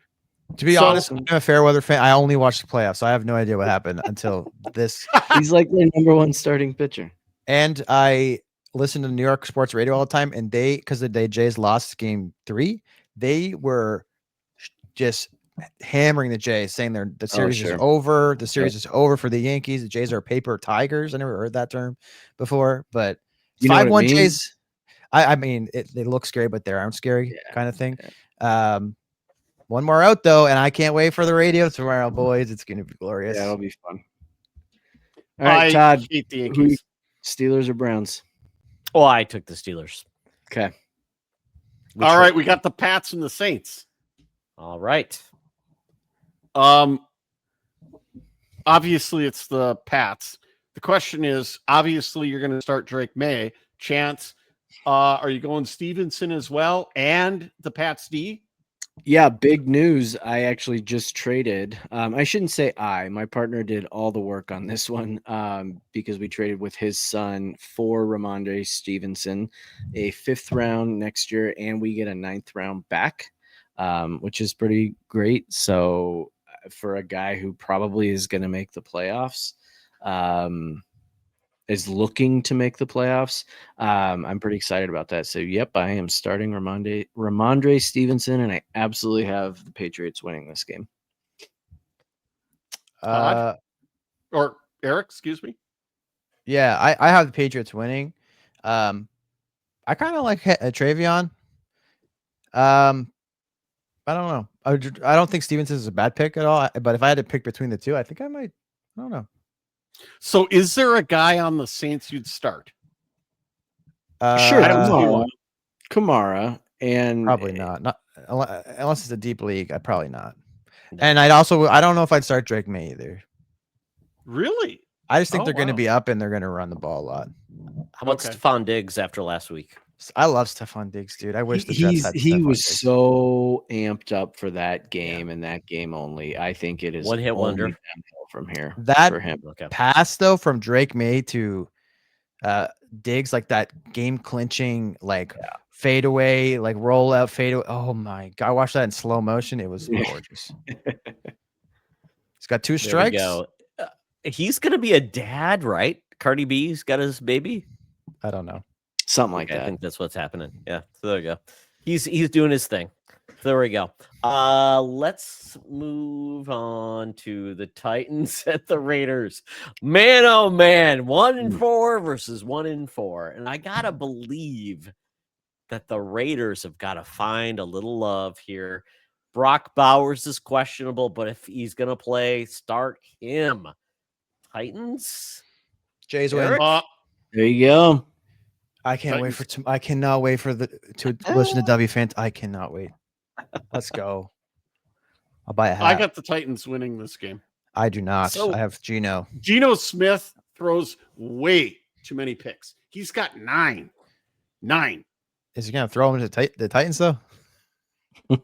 To be So- honest, I'm a fair weather fan. I only watched the playoffs, so I have no idea what happened until this. He's like their number one starting pitcher. And I listen to New York sports radio all the time, and because the day Jays lost game 3, they were just hammering the Jays, saying the series is sure. over. The series is over for the Yankees. The Jays are paper tigers. I never heard that term before, but You know what it 5-1 means? Jays. I mean, they look scary, but they aren't scary, Yeah, kind of thing. One more out though, and I can't wait for the radio tomorrow, boys. It's going to be glorious. Yeah, it'll be fun. All right, I Todd. hate the Who, Yankees. Steelers or Browns? Oh, I took the Steelers. Okay. All right, we got the Pats and the Saints. All right. Obviously it's the Pats. The question is, obviously you're going to start Drake May. Chance, are you going Stevenson as well and the Pats D? Yeah, big news. I actually just traded. I shouldn't say my partner did all the work on this one because we traded with his son for Ramondre Stevenson, a 5th round next year, and we get a 9th round back, which is pretty great. So for a guy who probably is going to make the playoffs, is looking to make the playoffs. I'm pretty excited about that. So, yep, I am starting Ramondre Stevenson, and I absolutely have the Patriots winning this game. Todd? Or Eric, excuse me. Yeah, I have the Patriots winning. I kind of like Travion. I don't know. I don't think Stevenson is a bad pick at all. But if I had to pick between the two, I think I might. I don't know. So is there a guy on the Saints you'd start? Sure, I don't see one. Kamara, and Probably not. Not unless it's a deep league. I probably not. And I don't know if I'd start Drake May either. Really? I just think Oh, they're going to wow. be up and they're going to run the ball a lot. How about Okay. Stephon Diggs after last week? I love Stephon Diggs, dude. I wish the Jets had he Stephon was Diggs. so amped up for that game and that game only. I think it is One hit only wonder. downhill from here That for him. Okay. pass though from Drake May to Diggs, like that game clinching, like fadeaway, like roll out fadeaway. Oh my god, I watched that in slow motion. It was gorgeous. He's got 2 There we strikes. go. He's gonna be a dad, right? Cardi B's got his baby. I don't know. Something like I that. think that's what's happening. Yeah. So there you go. He's doing his thing. There we go. Let's move on to the Titans at the Raiders. Man, oh man, 1-4 versus 1-4. And I gotta believe that the Raiders have got to find a little love here. Brock Bowers is questionable, but if he's gonna play, start him. Titans. Jays Eric? win. There you go. I can't wait Titans. for. I cannot wait for to listen to W fans. I cannot wait. Let's go. I'll buy a hat. I got the Titans winning this game. I do not. So- I have Geno. Geno Smith throws way too many picks. He's got 9. Is he gonna throw him to the Titans though? He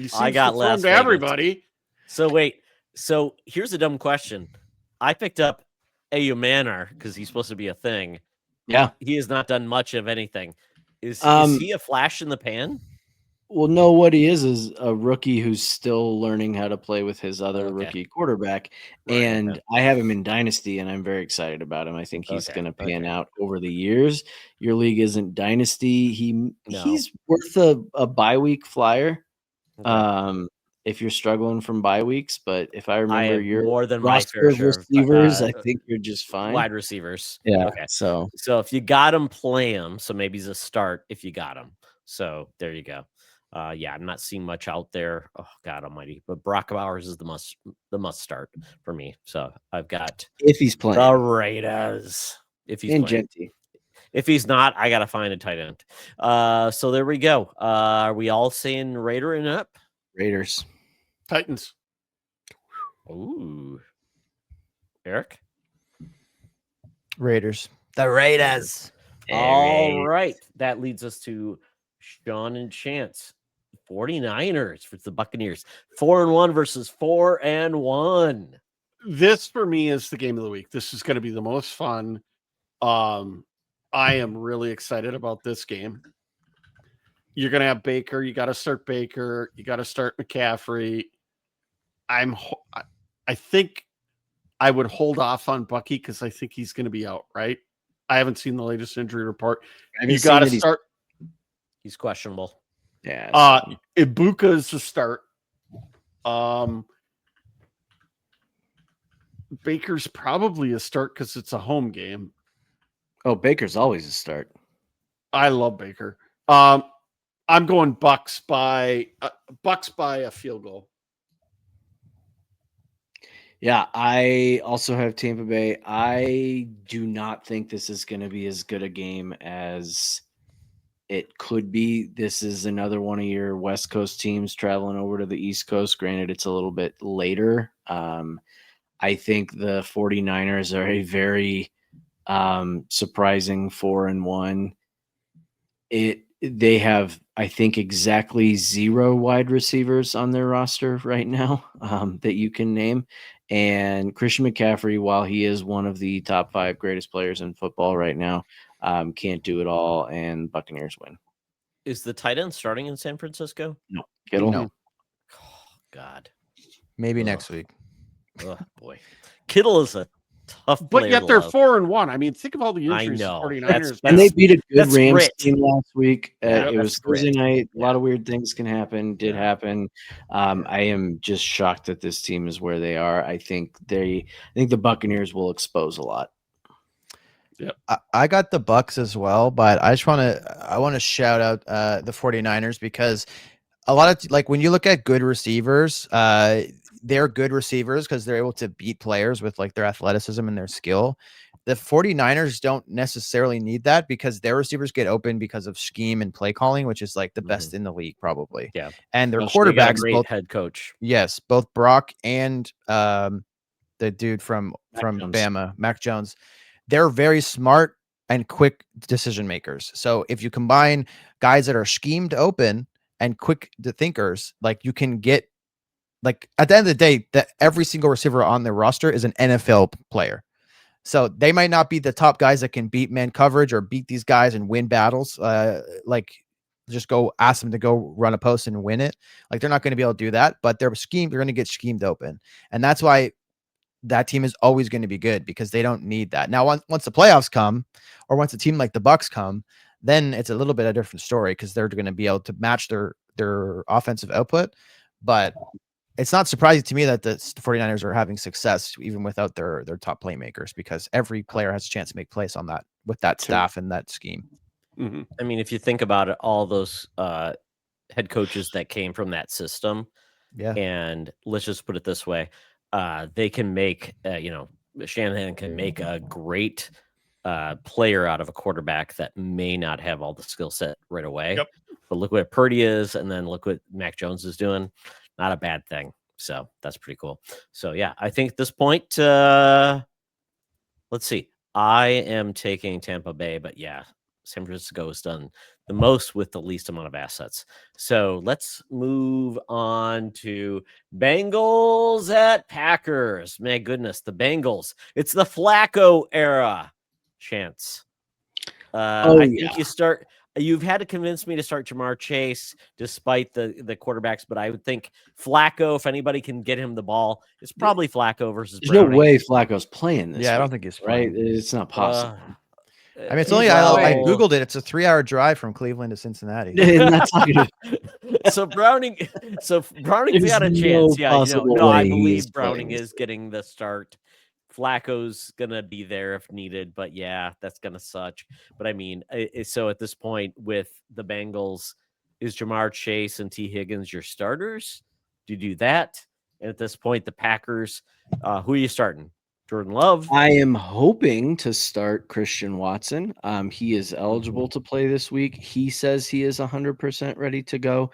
seems I got to throw 'em Las to Vegas. everybody. So wait. So here's a dumb question. I picked up Ayumanar because he's supposed to be a thing. Yeah. He has not done much of anything. Is he a flash in the pan? Well, no, what he is a rookie who's still learning how to play with his other Okay. rookie quarterback. Right, And okay. I have him in Dynasty, and I'm very excited about him. I think he's Okay, going to pan okay. out over the years. Your league isn't Dynasty. No. He's worth a bye week flyer. Okay. If you're struggling from bye weeks, but if I remember have your more than my roster fair of share of, receivers, I think you're just fine. wide receivers. Yeah. Okay. So So if you got him, play him. So maybe he's a start if you got him. So there you go. Yeah, I'm not seeing much out there. Oh God Almighty! But Brock Bowers is the must start for me. So I've got if he's playing, the Raiders. If he's and playing. Genty. If he's not, I gotta find a tight end. So there we go. Are we all saying Raider and up? Raiders. Titans. Ooh, Eric. Raiders. The Raiders. All right. That leads us to Sean and Chance. 49ers for the Buccaneers. 4-1 versus 4-1. This for me is the game of the week. This is going to be the most fun. I am really excited about this game. You're going to have Baker. You got to start Baker. You got to start McCaffrey. I think I would hold off on Bucky because I think he's going to be out, right? I haven't seen the latest injury report. You got to start. He's questionable. Yeah. Ibuka is the start. Baker's probably a start because it's a home game. Oh, Baker's always a start. I love Baker. I'm going Bucks by a field goal. Yeah, I also have Tampa Bay. I do not think this is going to be as good a game as it could be. This is another one of your West Coast teams traveling over to the East Coast. Granted, it's a little bit later. I think the 49ers are a very surprising 4-1. they have, I think, exactly 0 wide receivers on their roster right now that you can name. And Christian McCaffrey, while he is one of the top 5 greatest players in football right now, can't do it all, and Buccaneers win. Is the tight end starting in San Francisco? No, Kittle. No. Oh, God. Maybe Ugh. next week. Oh, boy. Kittle is a tough But player yet to they're love. 4-1. I mean, think of all the I injuries. know. 49ers. And they beat a good that's Rams grit. team last week. Yeah, It that's was Thursday grit. night. A lot Yeah. of weird things can happen. Did Yeah. happen. I am just shocked that this team is where they are. I think the Buccaneers will expose a lot. I got the Bucks as well, but I want to shout out the 49ers because a lot of, like, when you look at good receivers, they're good receivers because they're able to beat players with like their athleticism and their skill. The 49ers don't necessarily need that because their receivers get open because of scheme and play calling, which is like the best in the league probably. Yeah. And their Especially They got a quarterbacks, great both, head coach. yes, both Brock and the dude from Jones. Bama, Mac Jones, they're very smart and quick decision makers. So if you combine guys that are schemed open and quick thinkers, like, you can get, like, at the end of the day, that every single receiver on their roster is an NFL player. So they might not be the top guys that can beat man coverage or beat these guys and win battles. Like, just go ask them to go run a post and win it. Like, they're not going to be able to do that, but they're going to get schemed open. And that's why that team is always going to be good, because they don't need that. Now, once the playoffs come, or once a team like the Bucks come, then it's a little bit of a different story, because they're going to be able to match their offensive output. But it's not surprising to me that the 49ers are having success even without their top playmakers, because every player has a chance to make plays on that with that staff and that scheme. Mm-hmm. I mean, if you think about it, all those head coaches that came from that system, Yeah. and let's just put it this way, they can make, Shanahan can make a great player out of a quarterback that may not have all the skill set right away. Yep. But look what Purdy is, and then look what Mac Jones is doing. Not a bad thing. So that's pretty cool. So yeah, I think at this point, let's see. I am taking Tampa Bay, but yeah, San Francisco has done the most with the least amount of assets. So let's move on to Bengals at Packers. My goodness, the Bengals. It's the Flacco era. Chance. I think you've had to convince me to start Jamar Chase despite the quarterbacks, but I would think Flacco, if anybody can get him the ball, it's probably Flacco versus There's Browning. no way Flacco's playing this. Yeah, I don't week, think he's right. playing. It's not possible. I mean, it's only, I Googled it. It's a 3-hour drive from Cleveland to Cincinnati. And that's not gonna, So Browning's There's got a no chance. Yeah, possible no, I way believe he's Browning playing this is getting the start. Flacco's gonna be there if needed, but yeah, that's gonna suck. But I mean, so at this point with the Bengals, is Jamar Chase and T. Higgins your starters? Do you do that? And at this point, the Packers, who are you starting? Jordan Love. I am hoping to start Christian Watson. He is eligible to play this week. He says he is 100% ready to go.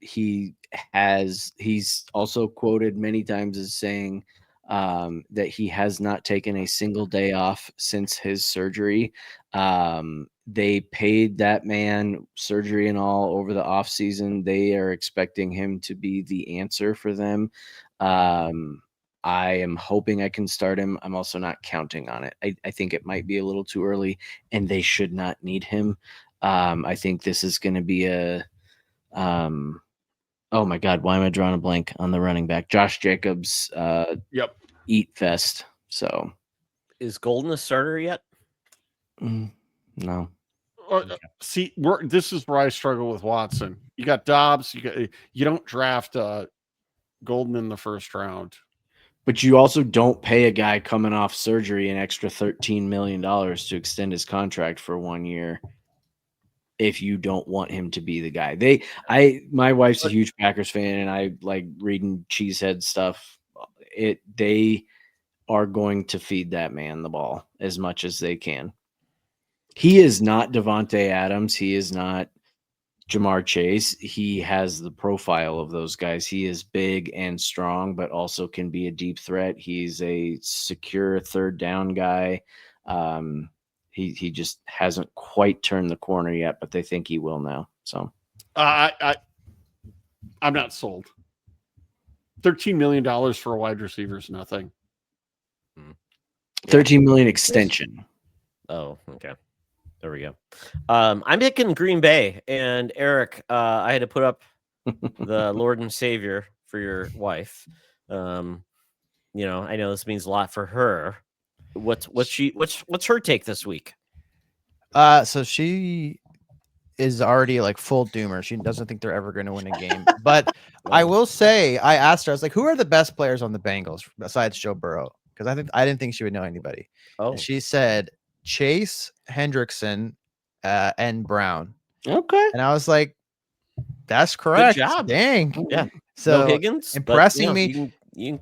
He's also quoted many times as saying that he has not taken a single day off since his surgery. They paid that man, surgery and all, over the offseason. They are expecting him to be the answer for them. I am hoping I can start him. I'm also not counting on it. I think it might be a little too early, and they should not need him. I think this is going to be oh my God, why am I drawing a blank on the running back? Josh Jacobs Yep. eat fest. So Is Golden a starter yet? no. See, this is where I struggle with Watson. You got Dobbs. You don't draft Golden in the first round. But you also don't pay a guy coming off surgery an extra $13 million to extend his contract for 1 year if you don't want him to be the guy. My wife's a huge Packers fan, and I like reading Cheesehead stuff. They are going to feed that man the ball as much as they can. He is not Devontae Adams. He is not Jamar Chase. He has the profile of those guys. He is big and strong, but also can be a deep threat. He's a secure third down guy. He just hasn't quite turned the corner yet, but they think he will now. So I'm not sold. $13 million for a wide receiver is nothing. 13 million extension. Oh, okay. There we go. I'm picking Green Bay, and Eric, I had to put up the Lord and Savior for your wife. You know, I know this means a lot for her. What's her take this week? So she is already like full doomer. She doesn't think they're ever going to win a game. But I will say, I asked her, I was like, who are the best players on the Bengals besides Joe Burrow? Because I didn't think she would know anybody. Oh, And she said Chase, Hendrickson, and Brown. Okay. And I was like, that's correct. job. Dang. yeah. So No Higgins, impressing but, me. You can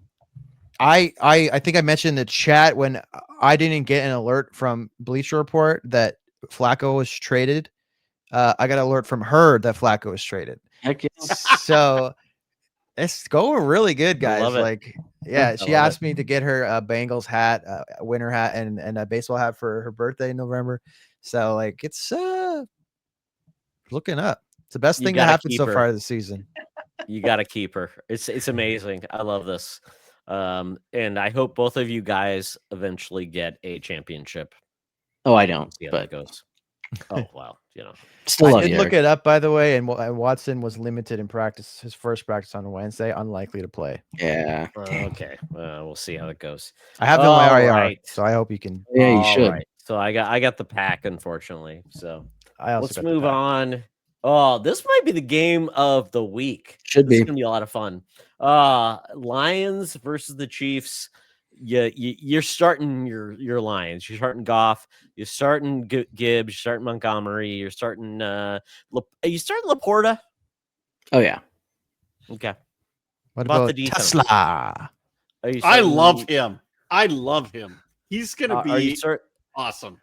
I think I mentioned in the chat when I didn't get an alert from Bleacher Report that Flacco was traded. I got an alert from her that Flacco was traded. Heck yeah. So it's going really good, guys. love it. Like, yeah, she love asked me to get her a Bengals hat, a winter hat, and a baseball hat for her birthday in November. So like, it's looking up. It's the best You thing that gotta happened keep so her. far this season. You got to keep her. It's amazing. I love this. And I hope both of you guys eventually get a championship. Oh, I don't. See how that But goes. Oh well, you know. still I love did you, look Eric. it up, by the way, and Watson was limited in practice. His first practice on Wednesday, unlikely to play. Yeah. Okay. We'll see how it goes. I have them on my All IR, right. so I hope you can. Yeah, you All should. right. So I got the pack, unfortunately. So I also let's got the move pack. on. Oh, this might be the game of the week. Should This is be. gonna be a lot of fun. Lions versus the Chiefs. You're starting your Lions. You're starting Goff. You're starting Gibbs. You're starting Montgomery. You're starting. Are you starting Laporta? Oh yeah. Okay. What about about the defense? Tesla? Are you I starting- love him. I love him. He's going to Are you be awesome.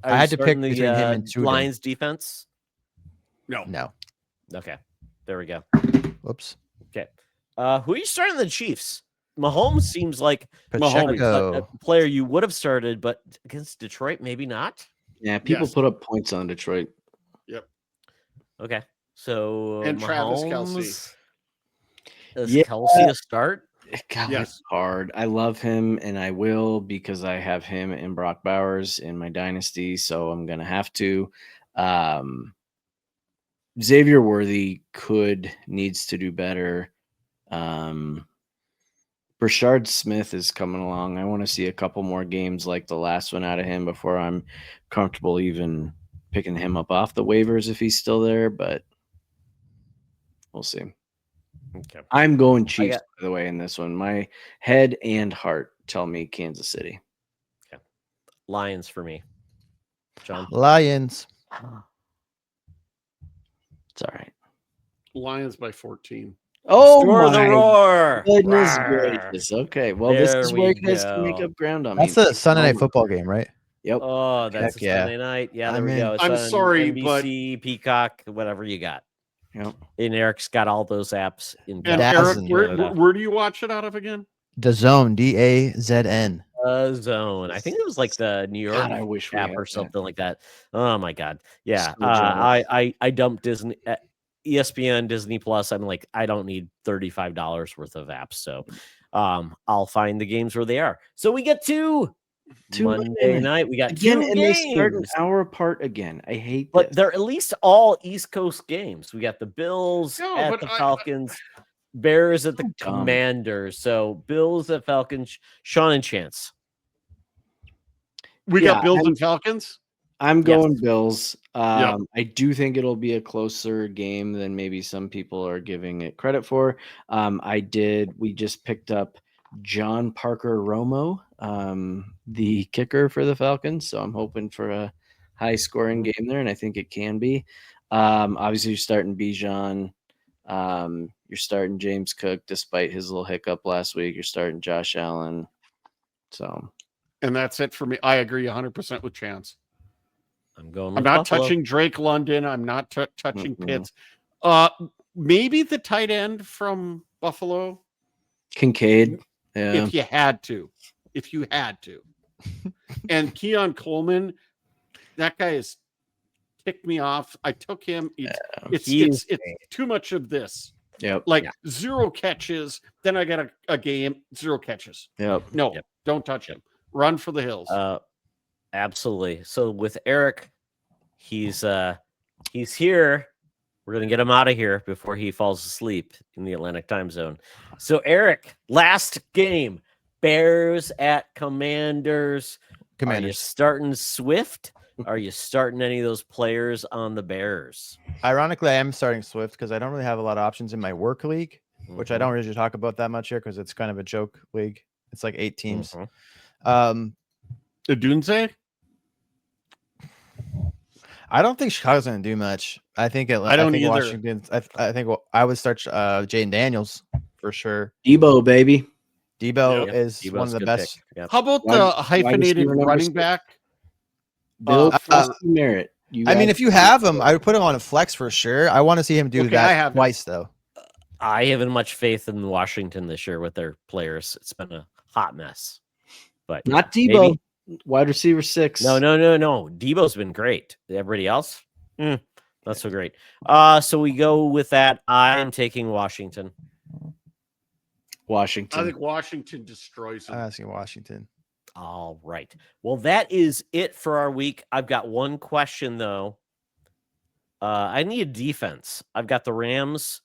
Are I you had to pick starting the, between him and Juden. Lions defense. No. Okay, there we go. Whoops. Okay, who are you starting the Chiefs? Mahomes seems like Pacheco. a player you would have started, but against Detroit, maybe not. Yeah, people Yes. put up points on Detroit. Okay, so And Travis Mahomes, Kelce. Is Yeah. Kelsey a start? God, Yes. it's hard. I love him, and I will because I have him and Brock Bowers in my dynasty, so I'm gonna have to. Xavier Worthy needs to do better. Brashard Smith is coming along. I want to see a couple more games like the last one out of him before I'm comfortable even picking him up off the waivers if he's still there, but we'll see. Okay, I'm going Chiefs, by the way, in this one. My head and heart tell me Kansas City. Lions for me. John. Lions. It's all right. Lions by 14. Oh, Restore the my roar. goodness Roar. gracious. Okay, well, this There is where we you guys can make go. up ground on me. That's the Sunday night football game, right? Yep. Oh, that's Heck a yeah. Sunday night. Yeah, there I'm we in. go. It's I'm on sorry, NBC, Peacock, whatever you got. Yep. And Eric's got all those apps in And Dazzn. Eric, where do you watch it out of again? DAZN, DAZN. Zone. I think it was like the New York God, I wish we app had or that. something like that. Oh my god. Yeah. So jealous. I dumped Disney ESPN Disney Plus. I'm like, I don't need $35 worth of apps. So I'll find the games where they are. So we get to Monday night. We got Again, two and they start an games. hour apart again. I hate But this. they're at least all East Coast games. We got the Bills No, at but the I- Falcons, Bears at the So dumb. Commanders. So Bills at Falcons, Sean and Chance. We Yeah, got Bills and Falcons. I'm Yes. going Bills. Yeah. I do think it'll be a closer game than maybe some people are giving it credit for. We just picked up John Parker Romo, the kicker for the Falcons. So I'm hoping for a high scoring game there, and I think it can be. Obviously, you're starting Bijan. You're starting James Cook, despite his little hiccup last week. You're starting Josh Allen. So And that's it for me. I agree 100% with Chance. I'm going. I'm with not Buffalo. touching Drake London. I'm not touching Mhm. Pitts. Maybe the tight end from Buffalo, Kincaid. Yeah. if you had to. And Keon Coleman, that guy has ticked me off. I took him. It's He's too much of this. Yep. Like Yeah. 0 catches. Then I got a game, 0 catches. Yep. No, Yep. don't touch him. Run for the hills. Absolutely. So with Eric, he's here. We're gonna get him out of here before he falls asleep in the Atlantic time zone. So Eric, last game, Bears at Commanders. Are you Commanders. starting Swift? Are you starting any of those players on the Bears? Ironically, I am starting Swift because I don't really have a lot of options in my work league, which I Mhm. don't really talk about that much here because it's kind of a joke league. It's like 8 teams. Mhm. The Dunze? I don't think Chicago's going to do much. I think I don't either. Washington. I think I would start Jaden Daniels for sure. Debo, baby. Debo Yep. is Debo's one of a the good best. pick. Yep. How about Wide- the wide hyphenated receiver number running 6. back? Bill for- Merritt. I mean, if you have him, I would put him on a flex for sure. I want to see him do Okay, I that have him. twice though. I haven't much faith in Washington this year with their players. It's been a hot mess. But Not Debo. maybe. Wide receiver 6. No. Debo's been great. Everybody else, not so great. So we go with that. I am taking Washington. Washington. I think Washington destroys I'm him. asking Washington. All right. Well, that is it for our week. I've got one question though. I need a defense. I've got the Rams.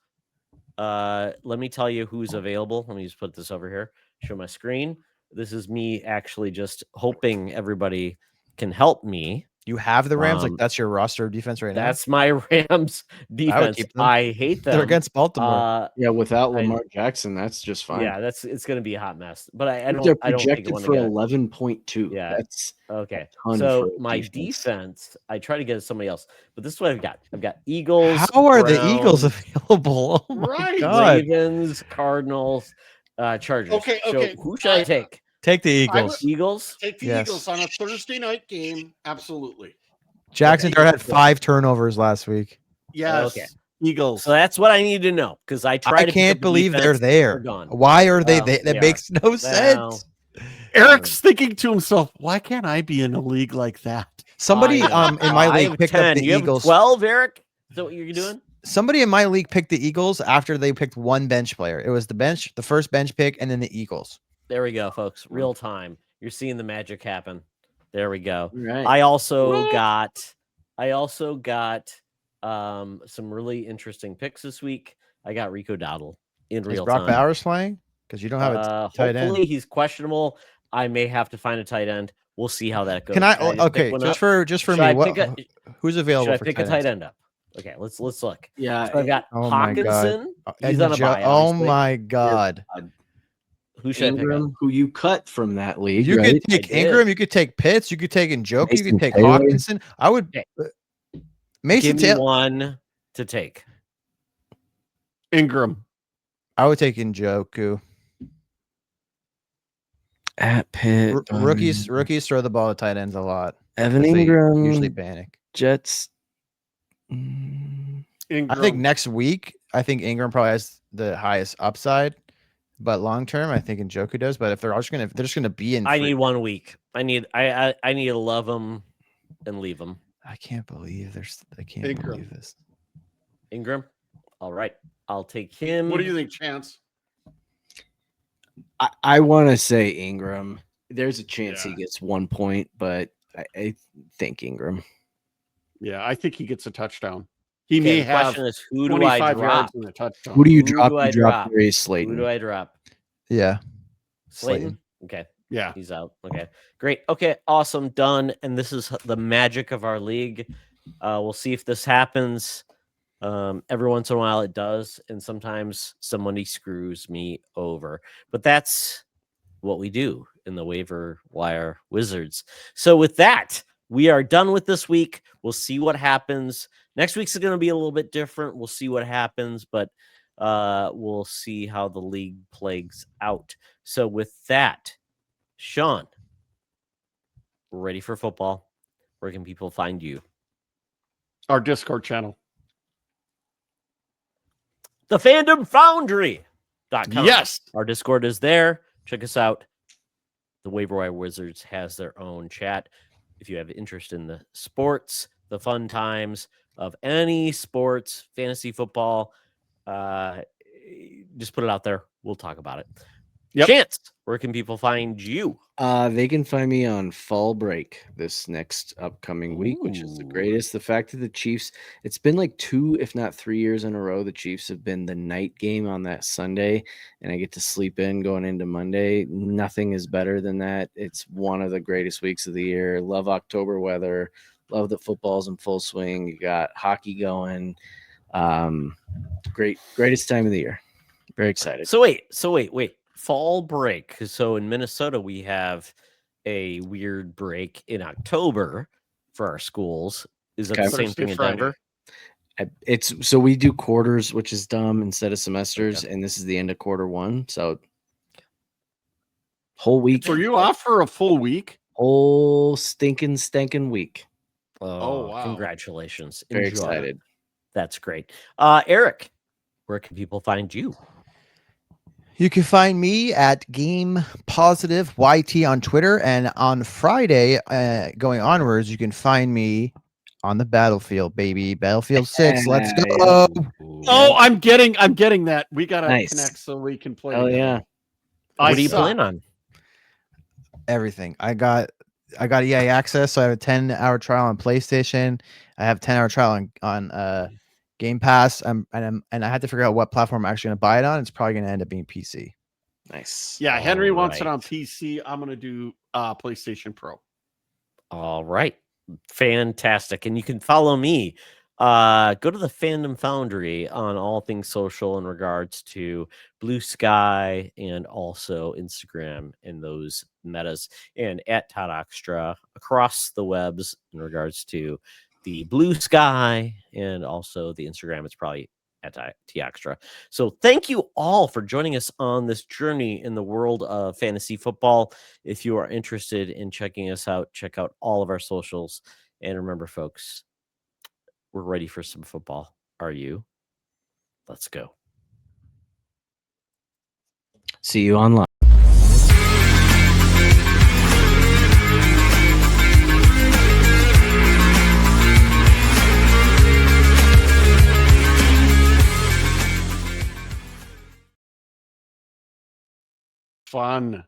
Let me tell you who's available. Let me just put this over here. Show my screen. This is me actually just hoping everybody can help me. You have the Rams, like Um, that's your roster of defense right now. That's my Rams defense. keep them. I hate them. They're against Baltimore. Yeah, without I- Lamar Jackson, that's just fine. Yeah, it's going to be a hot mess. But I They're don't think projected one for to get 11.2. Yeah. That's okay. ton So for my defense. defense, I try to get somebody else, but this is what I've got. I've got Eagles. How are the Eagles Browns, available? Oh my Right. God. Ravens, Cardinals, Chargers. Okay, So okay. who should I take? Take the I Eagles. Eagles. Take the Yes. Eagles on a Thursday night game. Absolutely. Jackson Okay. Dart had 5 turnovers last week. Yes. Okay. Eagles. So that's what I need to know because I try I to. can't believe they're there. Gone. Why are they Well, there? That they makes no sense. Eric's thinking to himself, why can't I be in a league like that? Somebody I in my I league have picked 10. up the You have Eagles. 12, Eric. Is that what you're doing? Somebody in my league picked the Eagles after they picked one bench player. It was the first bench pick, and then the Eagles. There we go, folks. Real time. You're seeing the magic happen. There we go. All right. I also got some really interesting picks this week. I got Rico Dowdle in Is real Brock time. Bowers playing? Because you don't have a tight end. Hopefully he's questionable. I may have to find a tight end. We'll see how that goes. Can I? Should just pick Okay, one just up? for Should me, I what? pick Who's Should available I for pick a tight tight ends? end up? Okay, let's look. Yeah. So I've got Oh my God. Hawkinson. He's And on a bye. oh obviously. my God! Who should I pick up? Ingram, who you cut from that league, You right? could take did. Ingram. You could take Pitts. You could take Njoku. You Mason could take Taylor. Hawkinson. I would. Okay. Mason Give me Taylor. one to take. Ingram. I would take Njoku. At Pitt. Rookies throw the ball to tight ends a lot. Evan 'cause they Ingram. usually panic. Jets. Ingram. I think next week, I think Ingram probably has the highest upside, but long term, I think Njoku does. But if they're just gonna be in. I free- need 1 week. I need to love them and leave them. I can't believe I can't Ingram. believe this. Ingram. All right. I'll take him. What do you think, Chance? I want to say Ingram. There's a chance Yeah. he gets 1 point, but I think Ingram. Yeah, I think he gets a touchdown. He Okay, may the have question is, who do I 25 drop? yards and a touchdown. Who do you Who drop? do I You drop drop? Darius Who Slayton. do I drop? Yeah, Slayton. Okay. Yeah. He's out. Okay. Great. Okay. Awesome. Done. And this is the magic of our league. We'll see if this happens. Every once in a while it does. And sometimes somebody screws me over. But that's what we do in the waiver wire wizards. So with that, we are done with this week. We'll see what happens. Next week's going to be a little bit different. We'll see what happens, but we'll see how the league plays out. So with that, Sean, we're ready for football. Where can people find you? Our Discord channel. The Fandom Foundry.com. Yes. Our Discord is there. Check us out. The Waiver Wire Wizards has their own chat. if you have interest in the sports, the fun times of any sports, fantasy football, just put it out there. We'll talk about it. Yep. Chance, where can people find you? They can find me on fall break this next upcoming week, which is the Ooh. greatest. The fact that the Chiefs, it's been like 2, if not 3 years in a row, the Chiefs have been the night game on that Sunday, and I get to sleep in going into Monday. Nothing is better than that. It's one of the greatest weeks of the year. Love October weather. Love that football's in full swing. You got hockey going. Greatest time of the year. Very excited. So wait. Fall break. So in Minnesota, we have a weird break in October for our schools. Is that Okay. the same Thursday, thing in Friday. Denver? It's so we do quarters, which is dumb, instead of semesters, and this is the end of quarter one. So whole week. So are you off for a full week? Whole stinking week. Oh, wow. Congratulations. Very Enjoy. excited. That's great. Eric, where can people find you? You can find me at Game Positive YT on Twitter, and on Friday, going onwards, you can find me on the battlefield, baby. Battlefield 6. Let's go. Oh, I'm getting that. We gotta Nice. connect so we can play. Oh together. yeah. What do you suck. plan on? Everything. I got EA access, so I have a 10-hour trial on PlayStation. I have 10-hour trial on Game Pass. And I had to figure out what platform I'm actually going to buy it on. It's probably going to end up being PC. Nice. Yeah, Henry wants it on Alright. PC. I'm gonna do PlayStation Pro. All right. Fantastic. And you can follow me. Go to the Fandom Foundry on all things social in regards to Blue Sky and also Instagram and those metas, and at Todd Oxtra across the webs in regards to the Blue Sky and also the Instagram. It's probably at T Extra. So thank you all for joining us on this journey in the world of fantasy football. If you are interested in checking us out, check out all of our socials. And remember, folks, we're ready for some football. Are you? Let's go. See you online. Fun.